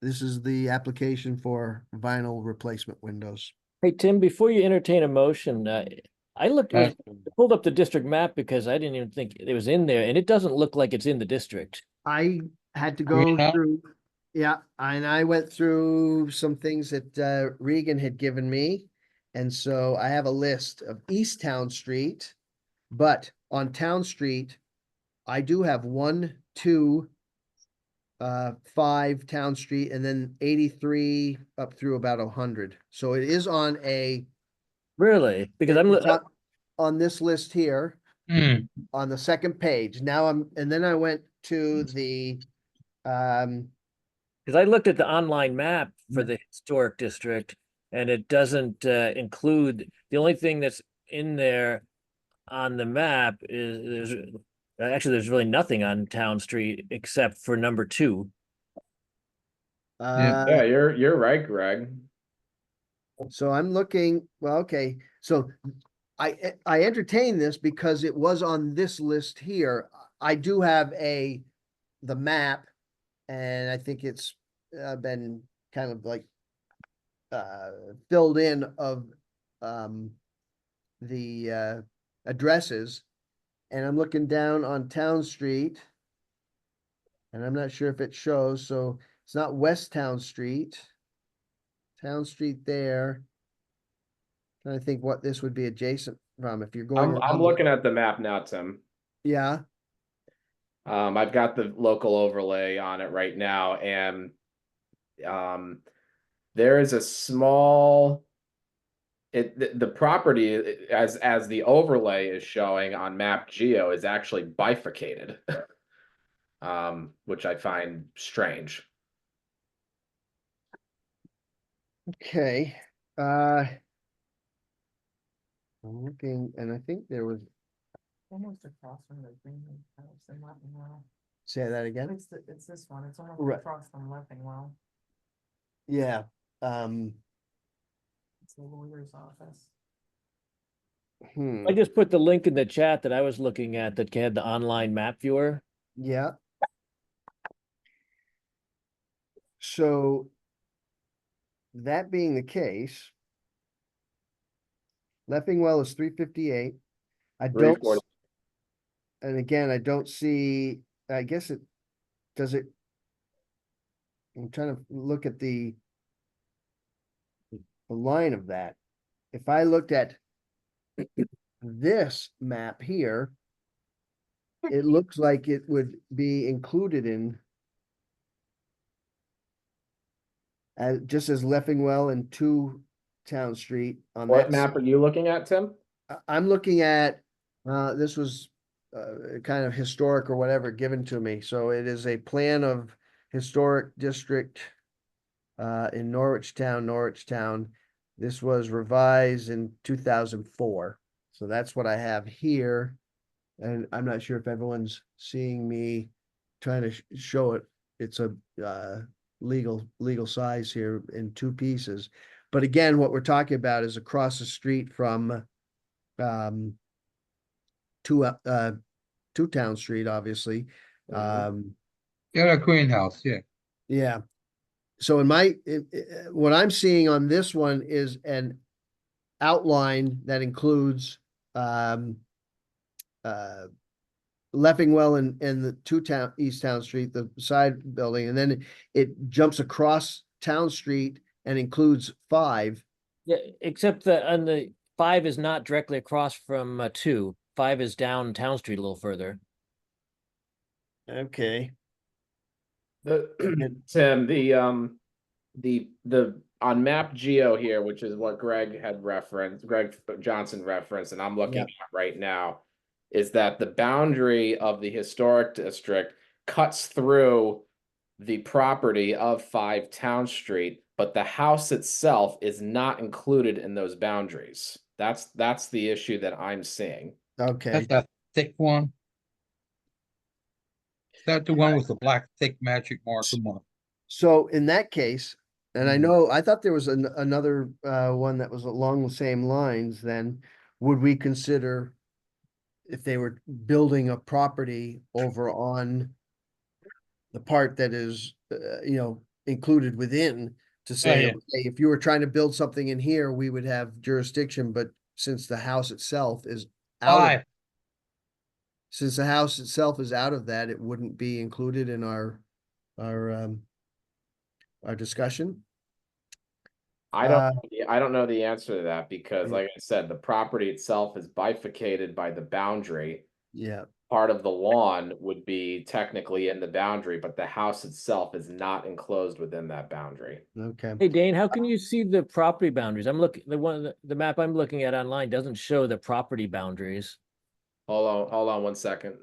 application for vinyl replacement windows. Hey, Tim, before you entertain a motion, I pulled up the district map because I didn't even think it was in there, and it doesn't look like it's in the district. I had to go Green up. through, yeah, and I went through some things that Regan had given me. And so I have a list of East Town Street, but on Town Street, I do have 1, 2, 5 Town Street, and then 83 up through about 100. So it is on a, Really? Because it's on this list here, Hmm. on the second page. Now and then I went to the, because I looked at the online map for the historic district, and it doesn't include, the only thing that's in there on the map is there's really nothing on Town Street except for number 2. Yeah, you're right, Greg. So I'm looking, well, okay, so I entertain this because it was on this list here. I do have the map, and I think it's been kind of like filled in of the addresses, and I'm looking down on Town Street, and I'm not sure if it shows, so it's not West Town Street. Town Street there. Trying to think what this would be adjacent from if you're going. I'm looking at the map now, Tim. Yeah, I've got the local overlay on it right now, and there is a small the property as the overlay is showing on map geo is actually bifurcated. Which I find strange. okay. I'm looking, and I think there was, Almost across from the green house in Latin Row. Say that again? It's this one, it's almost Right. across from Leffingwell, Yeah, it's the lawyer's office. I just put the link in the chat that I was looking at that had the online map viewer. yeah. So that being the case, Leffingwell is 358. I don't, 340. and again, I don't see, I guess it, does it? I'm trying to look at the line of that. If I looked at this map here, it looks like it would be included in just as Leffingwell and 2 Town Street on What that. map are you looking at, Tim? I'm looking at, this was kind of historic or whatever given to me. So it is a plan of historic district in Norwich Town. This was revised in 2004. So that's what I have here. And I'm not sure if everyone's seeing me trying to show it. It's a legal size here in 2 pieces. But again, what we're talking about is across the street from Two Town Street, obviously. Mhm. Yeah, that greenhouse, yeah. Yeah. So what I'm seeing on this one is an outline that includes Leffingwell and the East Town Street, the side building, and then it jumps across Town Street and includes 5. Yeah, except that on the 5 is not directly across from 2. 5 is down Town Street a little further. Okay. Tim, the on map geo here, which is what Greg Johnson referenced, and I'm looking at right now, is that the boundary of the historic district cuts through the property of 5 Town Street, but the house itself is not included in those boundaries. That's the issue that I'm seeing. Okay. That's that thick one. Is that the one with the black thick magic marker mark? So in that case, and I thought there was another one that was along the same lines, then would we consider if they were building a property over on the part that is, included within to say, yeah. okay, if you were trying to build something in here, we would have jurisdiction, but since the house itself is out of, 5. since the house itself is out of that, it wouldn't be included in our discussion. I don't know the answer to that because, like I said, the property itself is bifurcated by the boundary. Yeah. Part of the lawn would be technically in the boundary, but the house itself is not enclosed within that boundary. Okay. Hey, Dane, how can you see the property boundaries? I'm looking, the map I'm looking at online doesn't show the property boundaries. Hold on 1 second.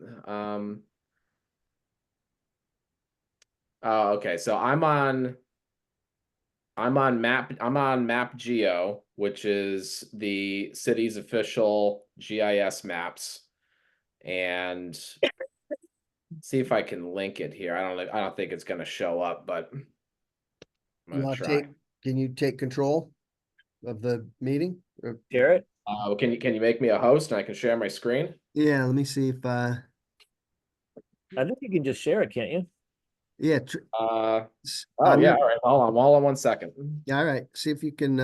Okay, so I'm on map geo, which is the city's official GIS maps. And see if I can link it here. I don't think it's going to show up, but I'm going to try. Can you take control of the meeting? Share it? Can you make me a host and I can share my screen? Yeah, let me see if I think you can just share it, can't you? yeah. Oh yeah, all right. Hold on 1 second. Yeah, all right. See if you can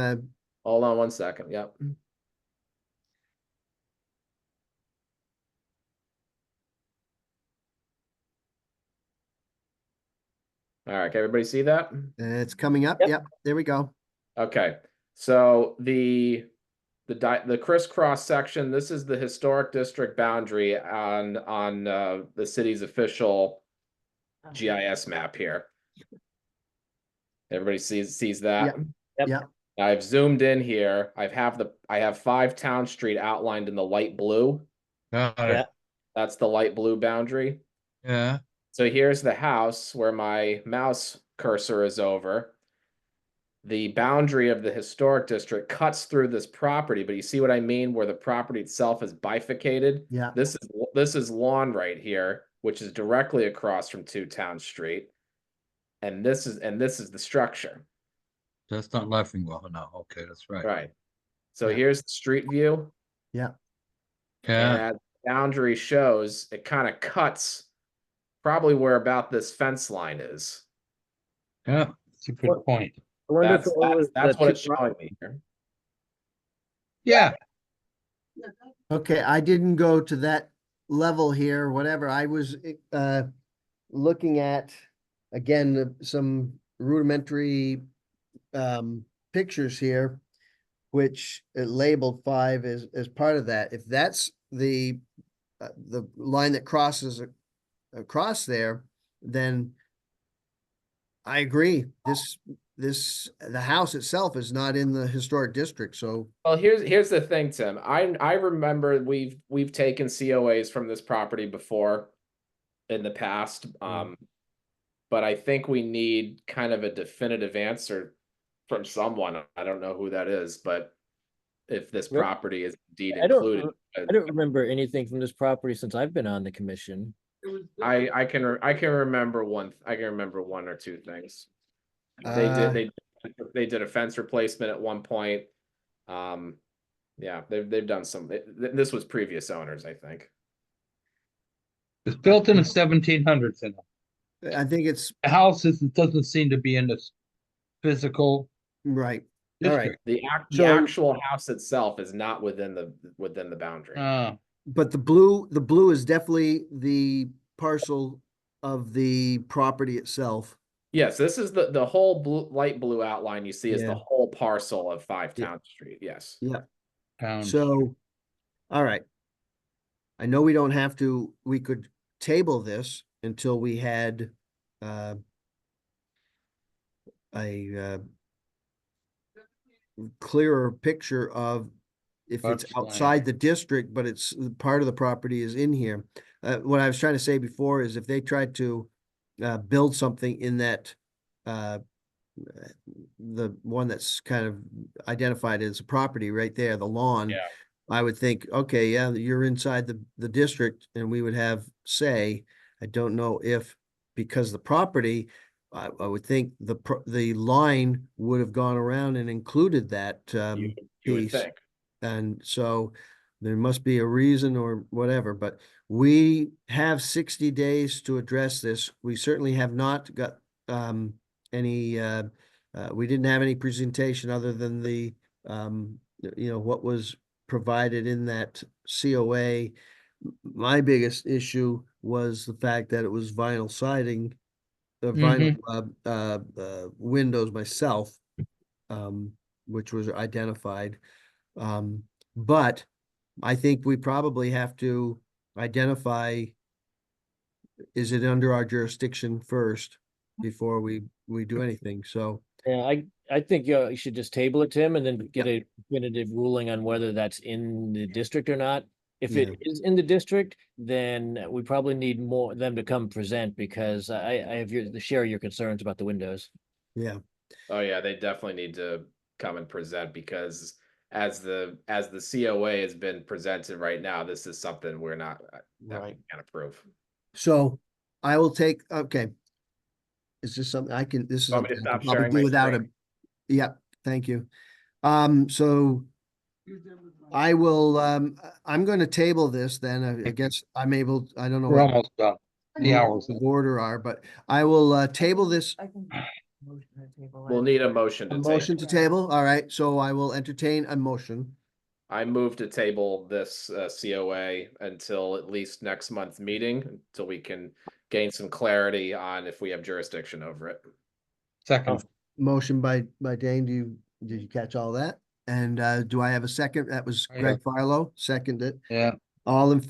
Hold on 1 second. Yep. All right, can everybody see that? it's coming up. Yep. Yep, there we go. Okay, so the crisscross section, this is the historic district boundary on the city's official GIS map here. Everybody sees that? Yep. Yeah. I've zoomed in here. I have 5 Town Street outlined in the light blue. Yeah. That's the light blue boundary. Yeah. So here's the house where my mouse cursor is over. the boundary of the historic district cuts through this property, but you see what I mean, where the property itself is bifurcated? Yeah. This is lawn right here, which is directly across from Two Town Street. And this is the structure, That's not Leffingwell, no, okay, that's right. right? So Yeah. here's the street view. Yeah. And Yeah, as the boundary shows, it kind of cuts probably where about this fence line is. yeah, that's a good point. I wonder if That's it was that's the what two it's showing me here. Yeah, Okay, I didn't go to that level here, whatever. I was looking at, again, some rudimentary pictures here, which labeled 5 as part of that. If that's the line that crosses across there, then I agree. The house itself is not in the historic district, so Well, here's the thing, Tim. I remember we've taken COAs from this property before in the past. But I think we need kind of a definitive answer from someone. I don't know who that is, but if this Yep. property is indeed I don't, included, I don't remember anything from this property since I've been on the commission. I can remember one. I can remember one or two things. They did a fence replacement at one point. Yeah, they've done some. This was previous owners, I think. it's built in the 1700s, and I think it's the house doesn't seem to be in this physical right. All right. district. The So- actual house itself is not within the boundary. But the blue is definitely the parcel of the property itself. Yes, this is the whole light blue outline you see is Yeah. the whole parcel of 5 Yeah. Town Street. Yes. Yeah. Pound. So, all right. I know we don't have to, we could table this until we had a clearer picture of if it's That's fine. outside the district, but it's part of the property is in here. What I was trying to say before is if they tried to build something in that the one that's kind of identified as a property right there, the lawn. Yeah. I would think, okay, yeah, you're inside the district and we would have say. I don't know if, because the property, I would think the line would have gone around and included that You would piece. think. And so there must be a reason or whatever, but we have 60 days to address this. We certainly have not got any we didn't have any presentation other than the what was provided in that COA. My biggest issue was the fact that it was vinyl siding, vinyl windows myself, which was identified. But I think we probably have to identify, is it under our jurisdiction first before we do anything? So, Yeah, I think you should just table it, Tim, and then get a definitive ruling on whether that's in the district or not. If it is in the district, then we probably need more them to come present because I have the share your concerns about the windows. yeah, Oh yeah, they definitely need to come and present because as the COA has been presented right now, this is something we're not that we can't approve. so I will take, okay. Is this something I can, this is Want me to something I can stop probably sharing do my without a, screen? yeah, thank you. So I will, I'm going to table this then. I guess I'm able, I don't know We're what almost done. The hours. the order are, but I will table this. I can motion to table We'll it. need a motion to A motion table. to table, all right, so I will entertain a motion. I move to table this COA until at least next month's meeting, until we can gain some clarity on if we have jurisdiction over it. Second, Motion by Dane, did you catch all that? And do I have a second? That was I Greg Farlow, seconded. yeah, All in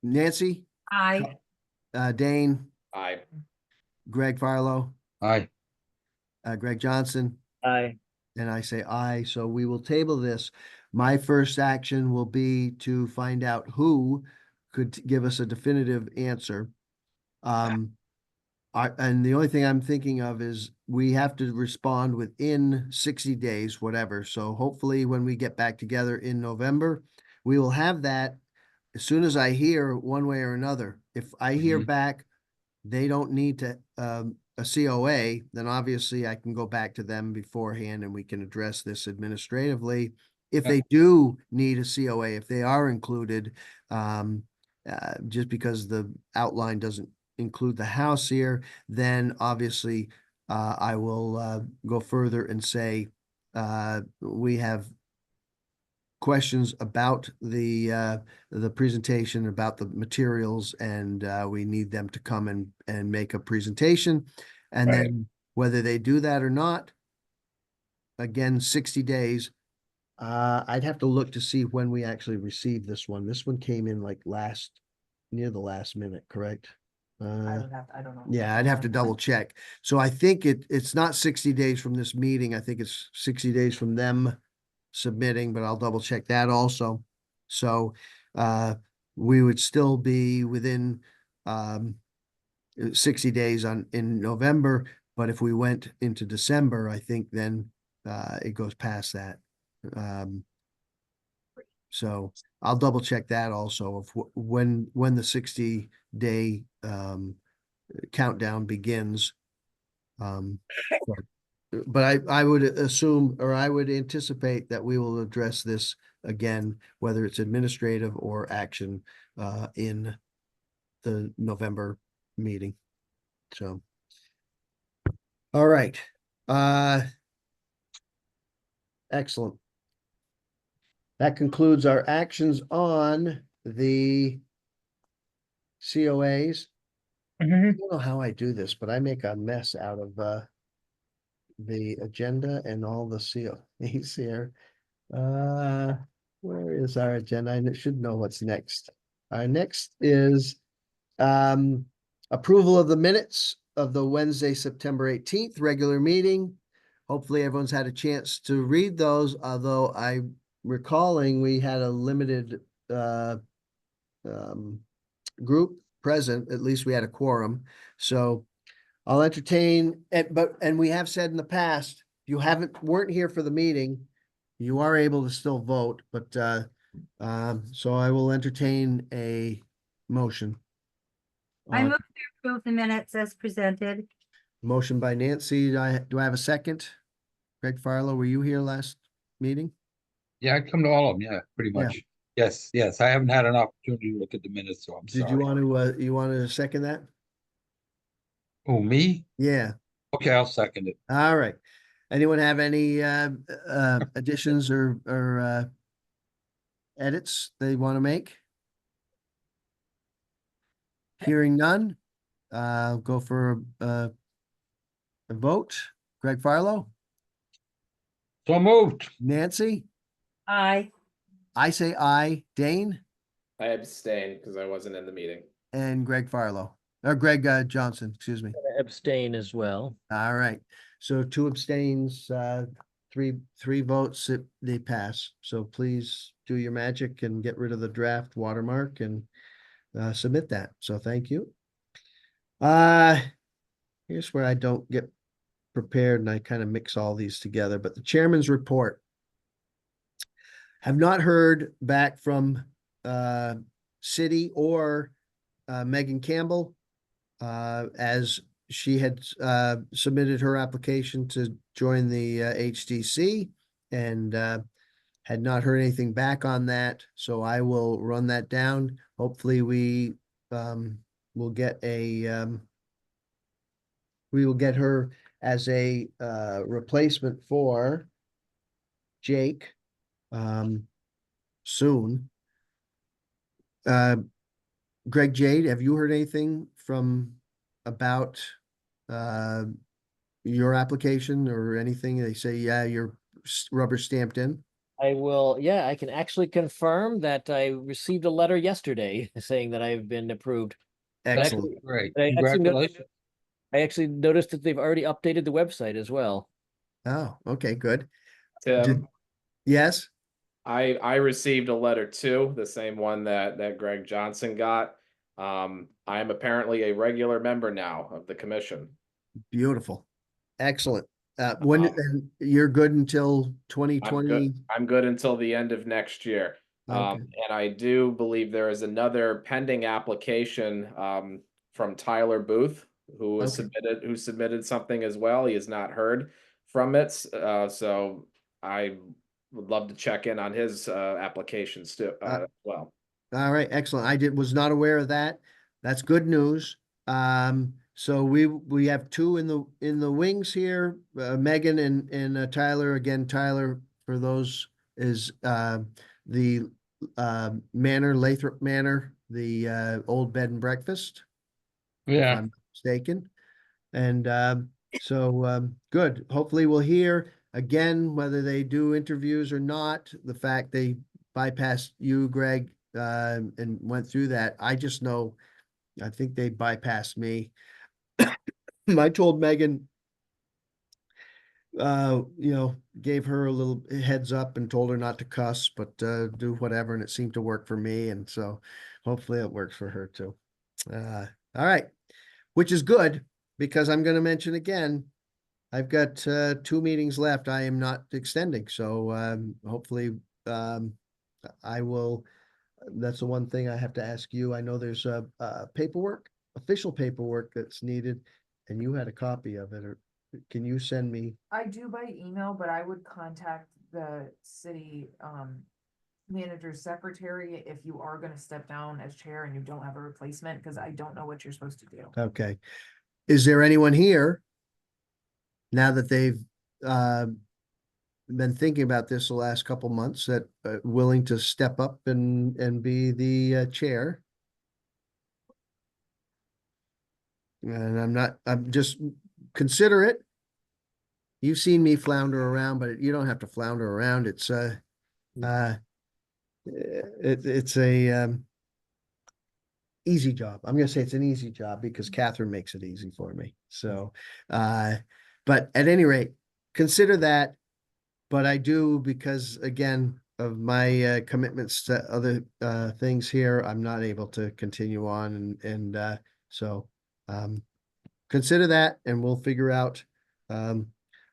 Nancy, Aye. Dane, Aye. Greg Farlow, aye. Greg Johnson, Aye. and I say aye, so we will table this. My first action will be to find out who could give us a definitive answer. and the only thing I'm thinking of is we have to respond within 60 days, whatever. So hopefully when we get back together in November, we will have that as soon as I hear one way or another. If I hear Mhm. back, they don't need to, a COA, then obviously I can go back to them beforehand and we can address this administratively. If Yeah. they do need a COA, if they are included, just because the outline doesn't include the house here, then obviously I will go further and say we have questions about the presentation, about the materials, and we need them to come and make a presentation. And Right. then whether they do that or not, again, 60 days. I'd have to look to see when we actually received this one. This one came in like near the last minute, correct? I don't know. Yeah, I'd have to double check. So I think it's not 60 days from this meeting. I think it's 60 days from them submitting, but I'll double check that also. So we would still be within 60 days in November, but if we went into December, I think then it goes past that. So I'll double check that also of when the 60-day countdown begins. But I would assume, or I would anticipate that we will address this again, whether it's administrative or action in the November meeting. So. All right. Excellent. That concludes our actions on the COAs. I don't know how I do this, but I make a mess out of the agenda and all the COAs here. Where is our agenda? I should know what's next. Our next is approval of the minutes of the Wednesday, September 18th regular meeting. Hopefully everyone's had a chance to read those, although I'm recalling we had a limited group present, at least we had a quorum. So I'll entertain, and we have said in the past, if you weren't here for the meeting, you are able to still vote, but so I will entertain a motion. I move to approve the minutes as presented. Motion by Nancy. Do I have a second? Greg Farlow, were you here last meeting? Yeah, I come to all of them. Yeah, pretty Yeah. much. Yes, yes. I haven't had an opportunity to look at the minutes, so I'm Did sorry. you want to second that? Oh, me? Yeah. Okay, I'll second it. All right. Anyone have any additions or edits they want to make? Hearing none, go for a vote. Greg Farlow, So moved. Nancy, Aye. I say aye. Dane I abstain because I wasn't in the meeting. and Greg Farlow, or Greg Johnson, excuse me. Abstain as well. All right. So 2 abstains, three votes, they pass. So please do your magic and get rid of the draft watermark and submit that. So thank you. Here's where I don't get prepared and I kind of mix all these together, but the chairman's report. Have not heard back from City or Megan Campbell as she had submitted her application to join the HDC and had not heard anything back on that. So I will run that down. Hopefully we will get her as a replacement for Jake soon. Greg Jade, have you heard anything about your application or anything? They say, yeah, you're rubber stamped in. I will, yeah, I can actually confirm that I received a letter yesterday saying that I've been approved. Excellent. Great. I actually Congratulations. I actually noticed that they've already updated the website as well. Oh, okay, good. Tim, Yes, I received a letter too, the same one that Greg Johnson got. I am apparently a regular member now of the commission. Beautiful. Excellent. When, Um, and you're good until twenty I'm twenty? good. I'm good until the end of next year. Okay. And I do believe there is another pending application from Tyler Booth, who Okay. submitted something as well. He has not heard from it. So I would love to check in on his applications too, as well. All right, excellent. Was not aware of that. That's good news. So we have two in the wings here, Megan and Tyler. Again, Tyler, for those, is the Manor, Lathrop Manor, the old bed and breakfast, if Yeah, I'm not mistaken. And good. Hopefully we'll hear again whether they do interviews or not. The fact they bypassed you, Greg, and went through that. I just know, I think they bypassed me. I told Megan, gave her a little heads up and told her not to cuss, but do whatever, and it seemed to work for me. And so hopefully it works for her too. All right, which is good, because I'm going to mention again, I've got 2 meetings left. I am not extending, so hopefully I will. That's the one thing I have to ask you. I know there's a official paperwork that's needed, and you had a copy of it. Or can you send me? I do by email, but I would contact the city manager's secretary if you are gonna step down as chair and you don't have a replacement, because I don't know what you're supposed to do. Okay. Is there anyone here, now that they've been thinking about this the last couple months, that willing to step up and be the chair? And I'm just consider it. You've seen me flounder around, but you don't have to flounder around. It's it's a easy job. I'm gonna say it's an easy job because Catherine makes it easy for me. So but at any rate, consider that. But I do, because again of my commitments to other things here, I'm not able to continue on, and so consider that, and we'll figure out.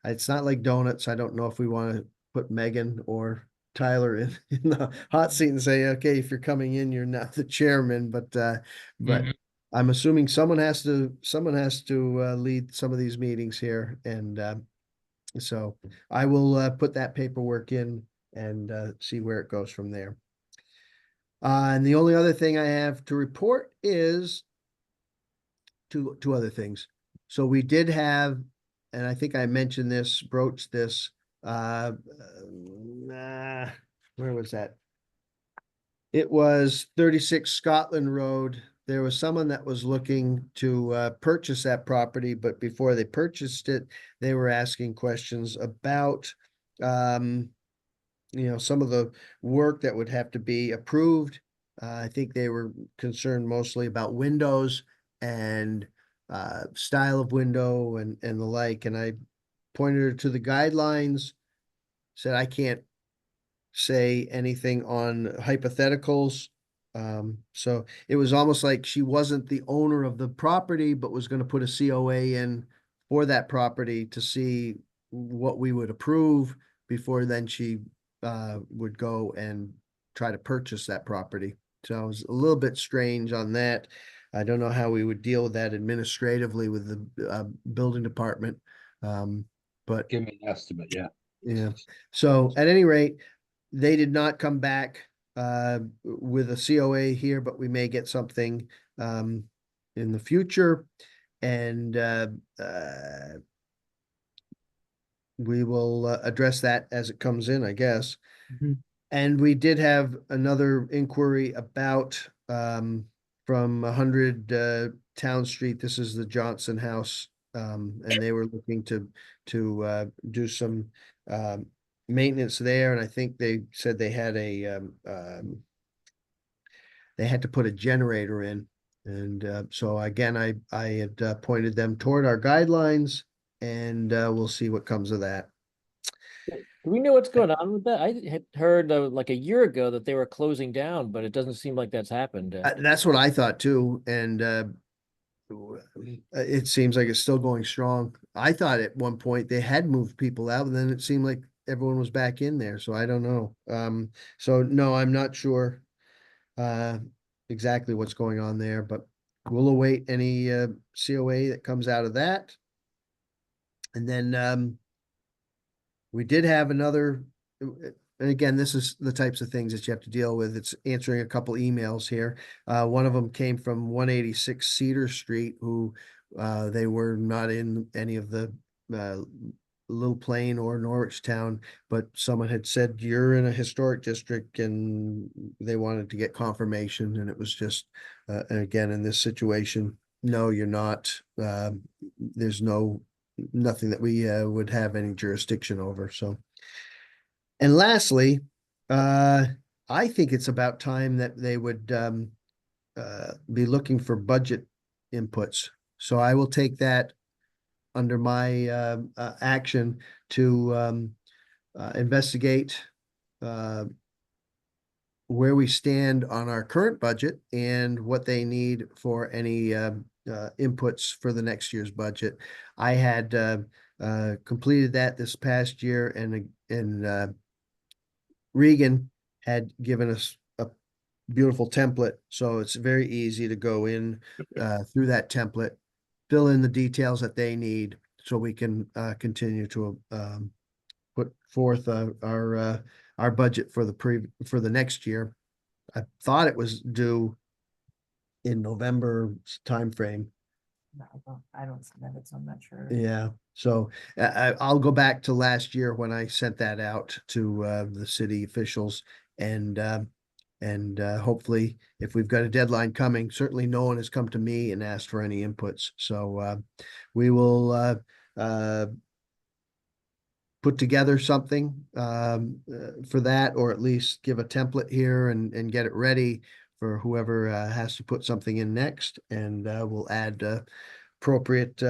It's not like donuts. I don't know if we want to put Megan or Tyler in the hot seat and say, okay, if you're coming in, you're not the chairman, but Mhm. I'm assuming someone has to lead some of these meetings here, and so I will put that paperwork in and see where it goes from there. And the only other thing I have to report is two other things. So we did have, and I think I mentioned this, broached this, where was that? It was 36 Scotland Road. There was someone that was looking to purchase that property, but before they purchased it, they were asking questions about some of the work that would have to be approved. I think they were concerned mostly about windows and style of window and the like. And I pointed her to the guidelines, said I can't say anything on hypotheticals. So it was almost like she wasn't the owner of the property, but was going to put a COA in for that property to see what we would approve before then she would go and try to purchase that property. So I was a little bit strange on that. I don't know how we would deal with that administratively with the building department. But Give me an estimate, yeah. yeah, so at any rate, they did not come back with a COA here, but we may get something in the future. And we will address that as it comes in, I guess. And we did have another inquiry about from 100 Town Street. This is the Johnson House, and they were looking to do some maintenance there. And I think they said they had they had to put a generator in. And so again, I had pointed them toward our guidelines, and we'll see what comes of that. Do we know what's going on with that? I had heard like a year ago that they were closing down, but it doesn't seem like that's happened. That's what I thought too, and it seems like it's still going strong. I thought at one point they had moved people out, and then it seemed like everyone was back in there, so I don't know. So no, I'm not sure uh exactly what's going on there, but we'll await any COA that comes out of that. And then we did have another, and again, this is the types of things that you have to deal with. It's answering a couple emails here. One of them came from 186 Cedar Street, who they were not in any of the Little Plain or Norwich Town, but someone had said, you're in a historic district, and they wanted to get confirmation, and it was just, and again, in this situation, no, you're not. There's nothing that we would have any jurisdiction over, so. And lastly, I think it's about time that they would be looking for budget inputs. So I will take that under my action to investigate where we stand on our current budget and what they need for any inputs for the next year's budget. I had completed that this past year, and Regan had given us a beautiful template, so it's very easy to go in through that template, fill in the details that they need, so we can continue to put forth our budget for the next year. I thought it was due in November timeframe. No, I don't see minutes, I'm not sure. Yeah, so I'll go back to last year when I sent that out to the city officials, and hopefully, if we've got a deadline coming, certainly no one has come to me and asked for any inputs. So we will put together something for that, or at least give a template here and get it ready for whoever has to put something in next, and we'll add appropriate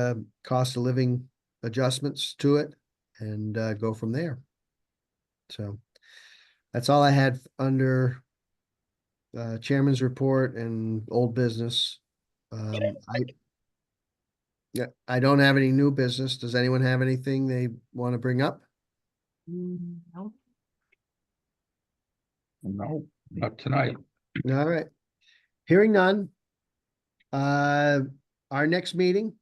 cost of living adjustments to it, and go from there. So that's all I had under chairman's report and old business. I don't have any new business. Does anyone have anything they want to bring up? No. No, not tonight. All right. Hearing none. Our next meeting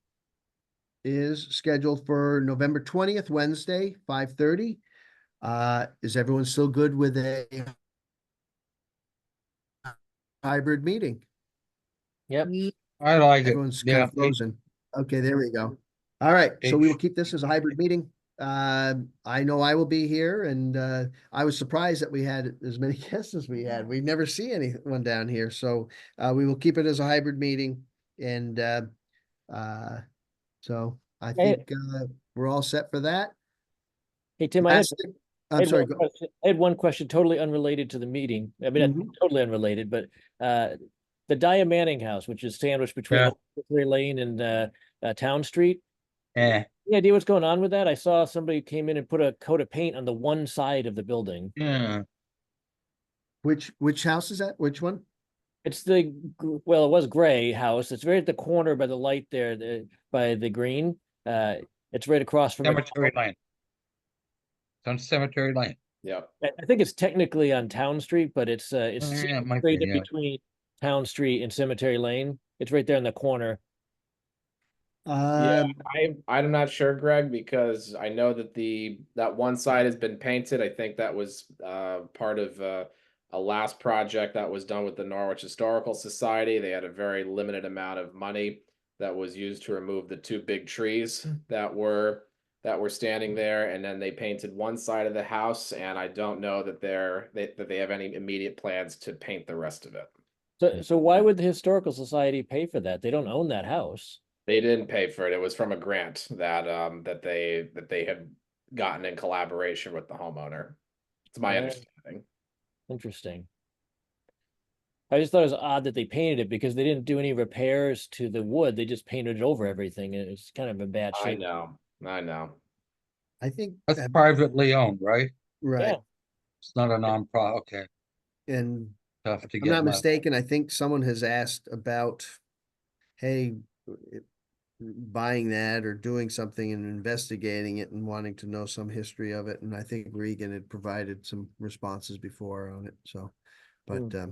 is scheduled for November 20th, Wednesday, 5:30. Is everyone still good with a hybrid meeting? Yep. I like it. Everyone's kind Yeah. of frozen. Okay, there we go. All right, so we will keep this as a hybrid meeting. I know I will be here, and I was surprised that we had as many guests as we had. We never see anyone down here, so we will keep it as a hybrid meeting, and so I think we're all set for that. Hey, Tim, I I'm sorry. had one question totally unrelated to the meeting. I mean, not totally unrelated, but the Dia Manning house, which is sandwiched between Hickory Lane and Town Street. Any idea what's going on with that? I saw somebody came in and put a coat of paint on the one side of the building. Yeah. Which house is that? Which one? It's it was gray house. It's right at the corner by the light there, by the green. It's right across from Cemetery Lane. It's on Cemetery Lane. Yeah. I think it's technically on Town Street, but it's it might right be, in yeah. between Town Street and Cemetery Lane. It's right there in the corner. Yeah, I'm not sure, Greg, because I know that that one side has been painted. I think that was part of a last project that was done with the Norwich Historical Society. They had a very limited amount of money that was used to remove the two big trees that were standing there, and then they painted one side of the house, and I don't know that they have any immediate plans to paint the rest of it. So why would the Historical Society pay for that? They don't own that house. They didn't pay for it. It was from a grant that they had gotten in collaboration with the homeowner. It's my understanding. Interesting. I just thought it was odd that they painted it, because they didn't do any repairs to the wood. They just painted it over everything, and it's kind of in bad shape. I know. I think. That's privately owned, right? Right, Yeah. It's not a non-profit, okay, and tough to I'm get not money. mistaken, I think someone has asked about, hey, buying that or doing something and investigating it and wanting to know some history of it, and I think Regan had provided some responses before on it, so, but, at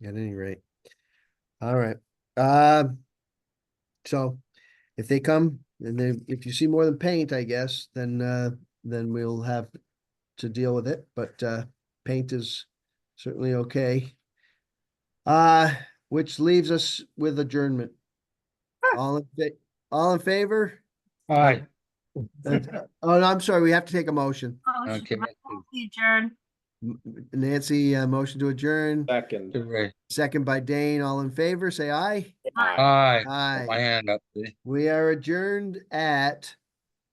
any rate. All right, so if they come and then if you see more than paint, I guess, then we'll have to deal with it, but, paint is certainly okay. Which leaves us with adjournment. All in favor? All right, Uh, Oh, no, I'm sorry, we have to take a motion. okay. Adjourn. Nancy, motion to adjourn, Second. Hooray. second by Dane, all in favor, say aye. Aye. Aye, Aye. put my hand up, see? We are adjourned at